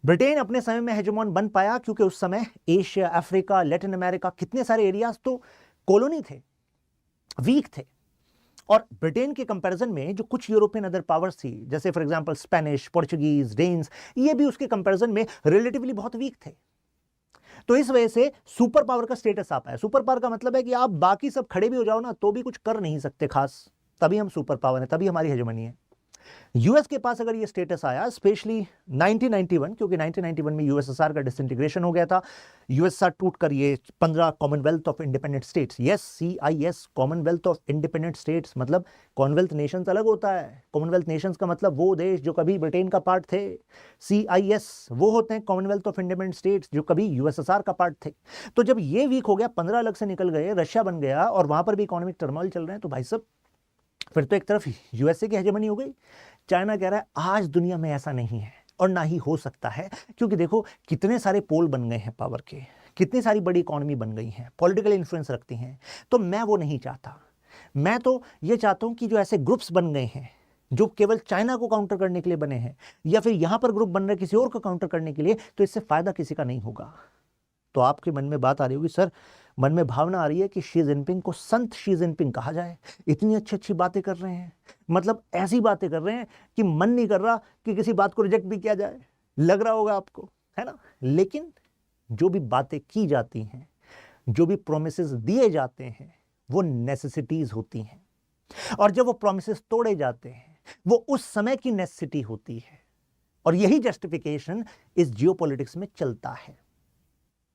ब्रिटेन अपने समय में हेजेमॉन बन पाया क्योंकि उस समय एशिया, अफ्रीका, लैटिन अमेरिका, कितने सारे एरियाज तो कॉलोनी थे, वीक थे। और ब्रिटेन के कंपैरिजन में जो कुछ यूरोपियन अदर पावर्स थी, जैसे for example Spanish, Portuguese, Danes, ये भी उसके कंपैरिजन में रिलेटिवली बहुत वीक थे। तो इस वजह से सुपर पावर का स्टेटस आ पाया। सुपर पावर का मतलब है कि आप बाकी सब खड़े भी हो जाओ ना तो भी कुछ कर नहीं सकते खास, तभी हम सुपर पावर हैं, तभी हमारी हेजेमनी है। यूएस के पास अगर ये स्टेटस आया स्पेशली 1991, क्योंकि 1991 में यूएसएसआर का डिसइंटीग्रेशन हो गया था, यूएसएसआर टूटकर ये 15 Commonwealth of independent states, yes CIS, Commonwealth of independent states, मतलब कॉमनवेल्थ नेशंस अलग होता है। कॉमनवेल्थ नेशंस का मतलब वो देश जो कभी ब्रिटेन का पार्ट थे, CIS वो होते हैं कॉमनवेल्थ ऑफ इंडिपेंडेंट स्टेट्स जो कभी यूएसएसआर का पार्ट थे। तो जब ये वीक हो गया, 15 अलग से निकल गए, रशिया बन गया और वहां पर भी इकोनॉमिक टर्मोइल चल रहे हैं, तो भाई साहब फिर तो एक तरफ यूएसए की हेजेमनी हो गई। चाइना कह रहा है आज दुनिया में ऐसा नहीं है और ना ही हो सकता है, क्योंकि देखो कितने सारे पोल बन गए हैं पावर के, कितनी सारी बड़ी इकोनॉमी बन गई हैं, पॉलिटिकल इन्फ्लुएंस रखती हैं। तो मैं वो नहीं चाहता, मैं तो ये चाहता हूं कि जो ऐसे ग्रुप्स बन गए हैं जो केवल चाइना को काउंटर करने के लिए बने हैं, या फिर यहां पर ग्रुप बन रहे किसी और को काउंटर करने के लिए, तो इससे फायदा किसी का नहीं होगा। तो आपके मन में बात आ रही होगी, सर मन में भावना आ रही है कि शी जिनपिंग को संत शी जिनपिंग कहा जाए, इतनी अच्छी अच्छी बातें कर रहे हैं, मतलब ऐसी बातें कर रहे हैं कि मन नहीं कर रहा कि किसी बात को रिजेक्ट भी किया जाए, लग रहा होगा आपको, है ना। लेकिन जो भी बातें की जाती हैं, जो भी प्रोमिसेस दिए जाते हैं, वो नेसेसिटीज होती हैं, और जब वो प्रोमिसेस तोड़े जाते हैं वो उस समय की नेसेसिटी होती है। और यही जस्टिफिकेशन इस जियोपॉलिटिक्स में चलता है,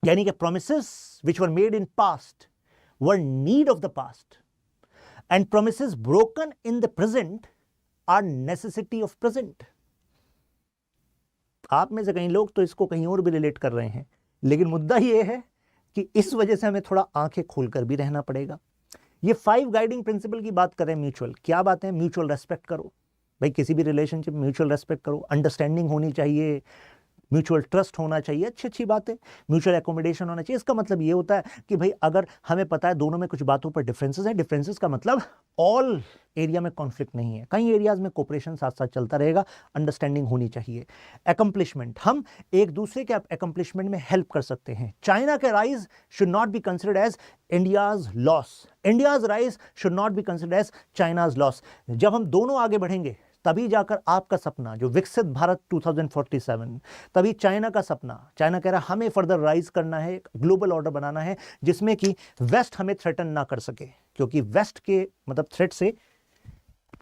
यानी कि promises which were made in past were need of the past, and promises broken in the present are necessity of present. आप में से कई लोग तो इसको कहीं और भी रिलेट कर रहे हैं, लेकिन मुद्दा ये है कि इस वजह से हमें थोड़ा आंखें खोलकर भी रहना पड़ेगा। ये 5 गाइडिंग प्रिंसिपल की बात करें, म्यूचुअल क्या बात है? म्यूचुअल रेस्पेक्ट करो भाई, किसी भी रिलेशनशिप म्यूचुअल रेस्पेक्ट करो, अंडरस्टैंडिंग होनी चाहिए, म्यूचुअल ट्रस्ट होना चाहिए, अच्छी अच्छी बातें, म्यूचुअल एकोमोडेशन होना चाहिए। इसका मतलब ये होता है कि भाई अगर हमें पता है दोनों में कुछ बातों पर डिफरेंसेस है, डिफरेंसेस का मतलब ऑल एरिया में कॉन्फ्लिक्ट नहीं है, कई एरियाज में कोऑपरेशन साथ साथ चलता रहेगा, अंडरस्टैंडिंग होनी चाहिए। एकम्प्लिशमेंट, हम एक दूसरे के एकम्प्लिशमेंट में हेल्प कर सकते हैं। चाइना के rise should not be considered as India's loss, India's rise should not be considered as China's loss. जब हम दोनों आगे बढ़ेंगे तभी जाकर आपका सपना जो विकसित भारत 2047, तभी चाइना का सपना, चाइना कह रहा है हमें फर्दर राइज करना है, एक ग्लोबल ऑर्डर बनाना है जिसमें कि वेस्ट हमें थ्रेटन ना कर सके, क्योंकि वेस्ट के मतलब थ्रेट से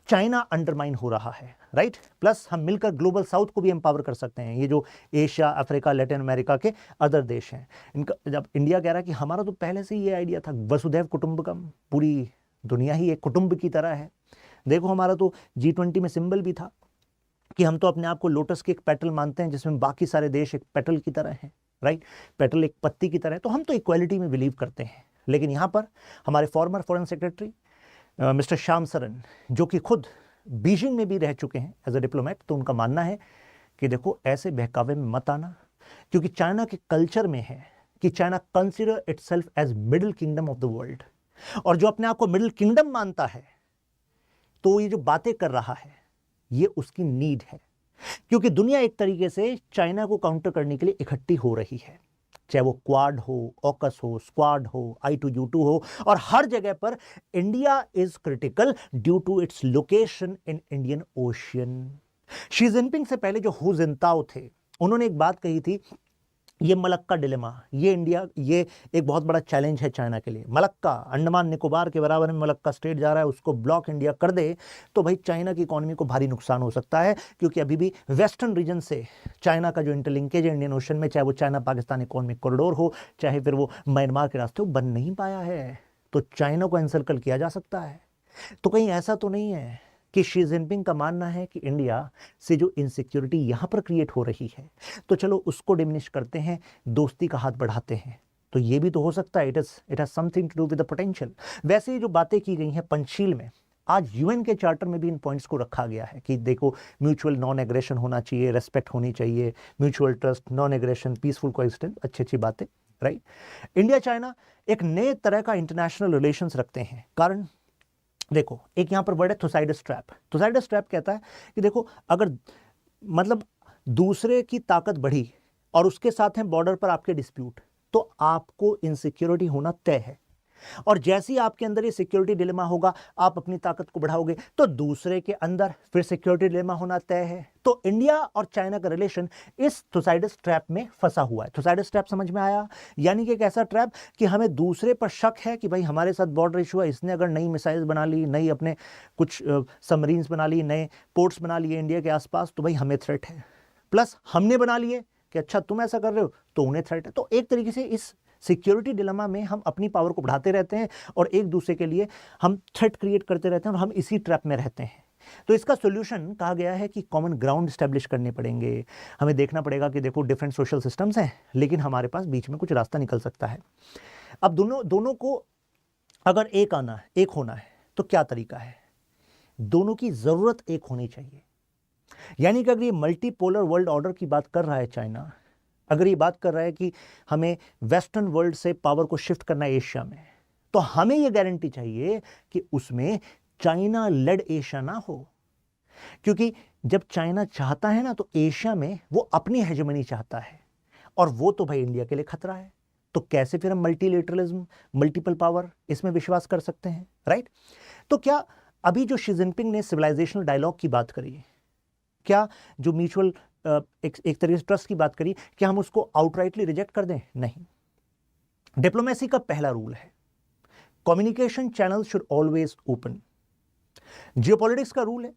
चाइना अंडरमाइन हो रहा है, राइट। प्लस हम मिलकर ग्लोबल साउथ को भी एम्पावर कर सकते हैं, ये जो एशिया, अफ्रीका, लैटिन अमेरिका के अदर देश हैं इनका। जब इंडिया कह रहा है कि हमारा तो पहले से ही ये आइडिया था, वसुधैव कुटुंबकम, पूरी दुनिया ही एक कुटुंब की तरह है। देखो हमारा तो G20 में सिंबल भी था कि हम तो अपने आप को लोटस के एक पेटल मानते हैं जिसमें बाकी सारे देश एक पेटल की तरह हैं, राइट। पेटल एक पत्ती की तरह है, तो हम तो इक्वालिटी में बिलीव करते हैं। लेकिन यहाँ पर हमारे farmer foreign secretary mister Shyam Saran, जो कि खुद बीजिंग में भी रह चुके हैं एज अ डिप्लोमेट, तो उनका मानना है कि देखो ऐसे बहकावे में मत आना, क्योंकि चाइना के कल्चर में है कि China consider itself as Middle Kingdom of the world, और जो अपने आप को मिडिल किंगडम मानता है तो ये जो बातें कर रहा है ये उसकी नीड है, क्योंकि दुनिया एक तरीके से चाइना को काउंटर करने के लिए इकट्ठी हो रही है, चाहे वो क्वाड हो, ऑकस हो, स्क्वाड हो, I2U2 हो, और हर जगह पर India is critical due to its location in Indian Ocean. Xi Jinping से पहले जो हु जिनताओ थे, उन्होंने एक बात कही थी ये मलक्का डिलेमा, ये इंडिया, ये एक बहुत बड़ा चैलेंज है चाइना के लिए। मलक्का, अंडमान निकोबार के बराबर में मलक्का स्टेट जा रहा है, उसको ब्लॉक इंडिया कर दे तो भाई चाइना की इकोनॉमी को भारी नुकसान हो सकता है, क्योंकि अभी भी वेस्टर्न रीजन से चाइना का जो इंटरलिंकेज है इंडियन ओशन में, चाहे वो चाइना पाकिस्तान इकोनॉमिक कॉरिडोर हो, चाहे फिर वो म्यांमार के रास्ते, वो बन नहीं पाया है। तो चाइना को एनसर्कल किया जा सकता है। तो कहीं ऐसा तो नहीं है कि शी जिनपिंग का मानना है कि इंडिया से जो इनसिक्योरिटी यहाँ पर क्रिएट हो रही है, तो चलो उसको डिमिनिश करते हैं, दोस्ती का हाथ बढ़ाते हैं। तो ये भी तो हो सकता है। It has something to do with the potential. वैसे ही जो बातें की गई हैं पंचशील में, आज यूएन के चार्टर में भी इन पॉइंट्स को रखा गया है कि देखो, म्यूचुअल नॉन एग्रेशन होना चाहिए, रेस्पेक्ट होनी चाहिए, mutual trust, non aggression, peaceful coexistence, अच्छी अच्छी बातें, राइट। इंडिया चाइना एक नए तरह का इंटरनेशनल रिलेशंस रखते हैं। कारण देखो, एक यहां पर वर्ड है थुसाइडस ट्रैप। थुसाइडस ट्रैप कहता है कि देखो, अगर मतलब दूसरे की ताकत बढ़ी और उसके साथ है बॉर्डर पर आपके डिस्प्यूट, तो आपको इनसिक्योरिटी होना तय है। और जैसे ही आपके अंदर ये सिक्योरिटी डिलेमा होगा, आप अपनी ताकत को बढ़ाओगे, तो दूसरे के अंदर फिर सिक्योरिटी डिलेमा होना तय है। तो इंडिया और चाइना का रिलेशन इस थुसाइडस ट्रैप में फंसा हुआ है। थुसाइडस ट्रैप समझ में आया? यानी कि एक ऐसा ट्रैप कि हमें दूसरे पर शक है कि भाई हमारे साथ बॉर्डर इशू है, इसने अगर नई मिसाइल्स बना ली, नई अपने कुछ सबमरीन्स बना ली, नए पोर्ट्स बना लिए इंडिया के आसपास, तो भाई हमें थ्रेट है। प्लस हमने बना लिए कि अच्छा तुम ऐसा कर रहे हो तो उन्हें थ्रेट है। तो एक तरीके से इस सिक्योरिटी डिलेमा में हम अपनी पावर को बढ़ाते रहते हैं और एक दूसरे के लिए हम थ्रेट क्रिएट करते रहते हैं और हम इसी ट्रैप में रहते हैं। तो इसका सॉल्यूशन कहा गया है कि कॉमन ग्राउंड स्टैब्लिश करने पड़ेंगे। हमें देखना पड़ेगा कि देखो, डिफरेंट सोशल सिस्टम्स हैं, लेकिन हमारे पास बीच में कुछ रास्ता निकल सकता है। अब दोनों को अगर एक होना है तो क्या तरीका है? दोनों की जरूरत एक होनी चाहिए। यानी कि अगर ये मल्टीपोलर वर्ल्ड ऑर्डर की बात कर रहा है चाइना, अगर ये बात कर रहा है कि हमें वेस्टर्न वर्ल्ड से पावर को शिफ्ट करना है एशिया में, तो हमें ये गारंटी चाहिए कि उसमें चाइना लेड एशिया ना हो। क्योंकि जब चाइना चाहता है ना, तो एशिया में वो अपनी हेजेमनी चाहता है, और वो तो भाई इंडिया के लिए खतरा है। तो कैसे फिर हम मल्टीलेटरलिज्म, मल्टीपल पावर, इसमें विश्वास कर सकते हैं, राइट? तो क्या अभी जो शी जिनपिंग ने सिविलाइजेशनल डायलॉग की बात करी, क्या जो म्यूचुअल एक तरीके से ट्रस्ट की बात करी, क्या हम उसको आउटराइटली रिजेक्ट कर दें? नहीं। डिप्लोमेसी का पहला रूल है, communication channel should always open. Geopolitics का रूल है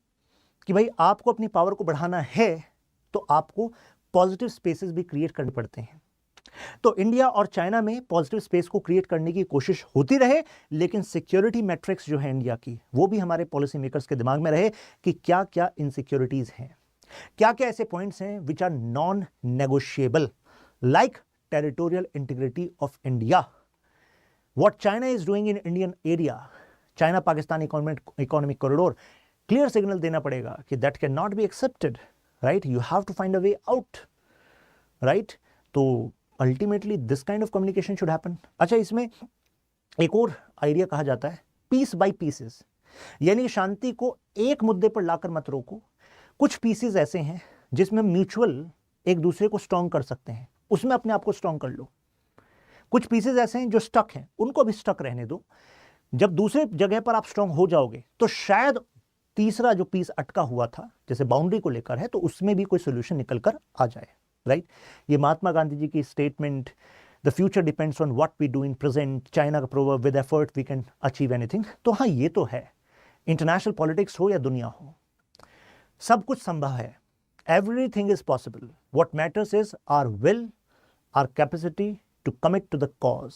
कि भाई आपको अपनी पावर को बढ़ाना है तो आपको पॉजिटिव स्पेसेस भी क्रिएट करने पड़ते हैं। तो इंडिया और चाइना में पॉजिटिव स्पेस को क्रिएट करने की कोशिश होती रहे, लेकिन सिक्योरिटी मैट्रिक्स जो है इंडिया की, वो भी हमारे पॉलिसी मेकर्स के दिमाग में रहे कि क्या क्या इनसिक्योरिटीज हैं, क्या क्या ऐसे पॉइंट्स हैं which are non negotiable, like territorial integrity of India. What China is doing in Indian area, China Pakistan economic corridor, clear signal देना पड़ेगा कि that can not be accepted, right? You have to find a way out, right? तो ultimately this kind of communication should happen. अच्छा, इसमें एक और idea कहा जाता है पीस बाय पीसेस, यानी शांति को एक मुद्दे पर लाकर मत रोको। कुछ पीसेस ऐसे हैं जिसमें म्यूचुअल एक दूसरे को स्ट्रांग कर सकते हैं, उसमें अपने आप को स्ट्रांग कर लो। कुछ पीसेस ऐसे हैं जो स्टक हैं, उनको भी स्टक रहने दो। जब दूसरे जगह पर आप स्ट्रांग हो जाओगे, तो शायद तीसरा जो पीस अटका हुआ था, जैसे बाउंड्री को लेकर है, तो उसमें भी कोई सोल्यूशन निकल कर आ जाए, राइट? ये महात्मा गांधी जी की statement, the future depends on what we do in present, China का proverb, with effort we can achieve anything. तो हाँ, ये तो है, इंटरनेशनल पॉलिटिक्स हो या दुनिया हो, सब कुछ संभव है। Everything is possible. What matters is our will, our capacity to commit to the cause,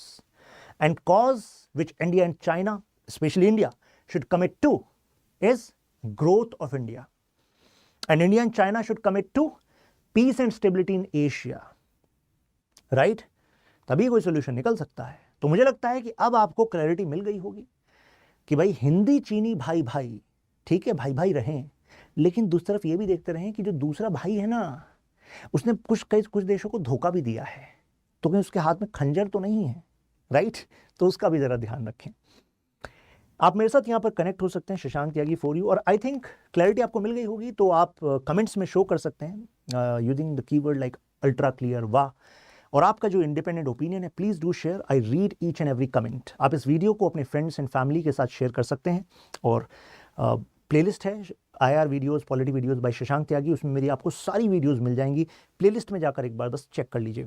and cause which India and China, specially India, should commit to is growth of India, and India and China should commit to peace and stability in Asia, right? तभी कोई solution निकल सकता है। तो मुझे लगता है कि अब आपको क्लैरिटी मिल गई होगी कि भाई हिंदी चीनी भाई भाई, ठीक है, भाई भाई रहें, लेकिन दूसरी तरफ ये भी देखते रहें कि जो दूसरा भाई है ना, उसने कुछ देशों को धोखा भी दिया है, तो कहीं उसके हाथ में खंजर तो नहीं है, राइट? तो उसका भी जरा ध्यान रखें। आप मेरे साथ यहाँ पर कनेक्ट हो सकते हैं, शशांक त्यागी फॉर यू, और आई थिंक क्लैरिटी आपको मिल गई होगी। तो आप कमेंट्स में शो कर सकते हैं using the keyword like ultra clear, वाह। और आपका जो इंडिपेंडेंट ओपिनियन है, please do share, I read each and every comment. आप इस वीडियो को अपने फ्रेंड्स एंड फैमिली के साथ शेयर कर सकते हैं। और प्लेलिस्ट है IR videos, polity videos by Shashank Tyagi, उसमें मेरी आपको सारी वीडियोज़ मिल जाएंगी। प्लेलिस्ट में जाकर एक बार बस चेक कर लीजिएगा।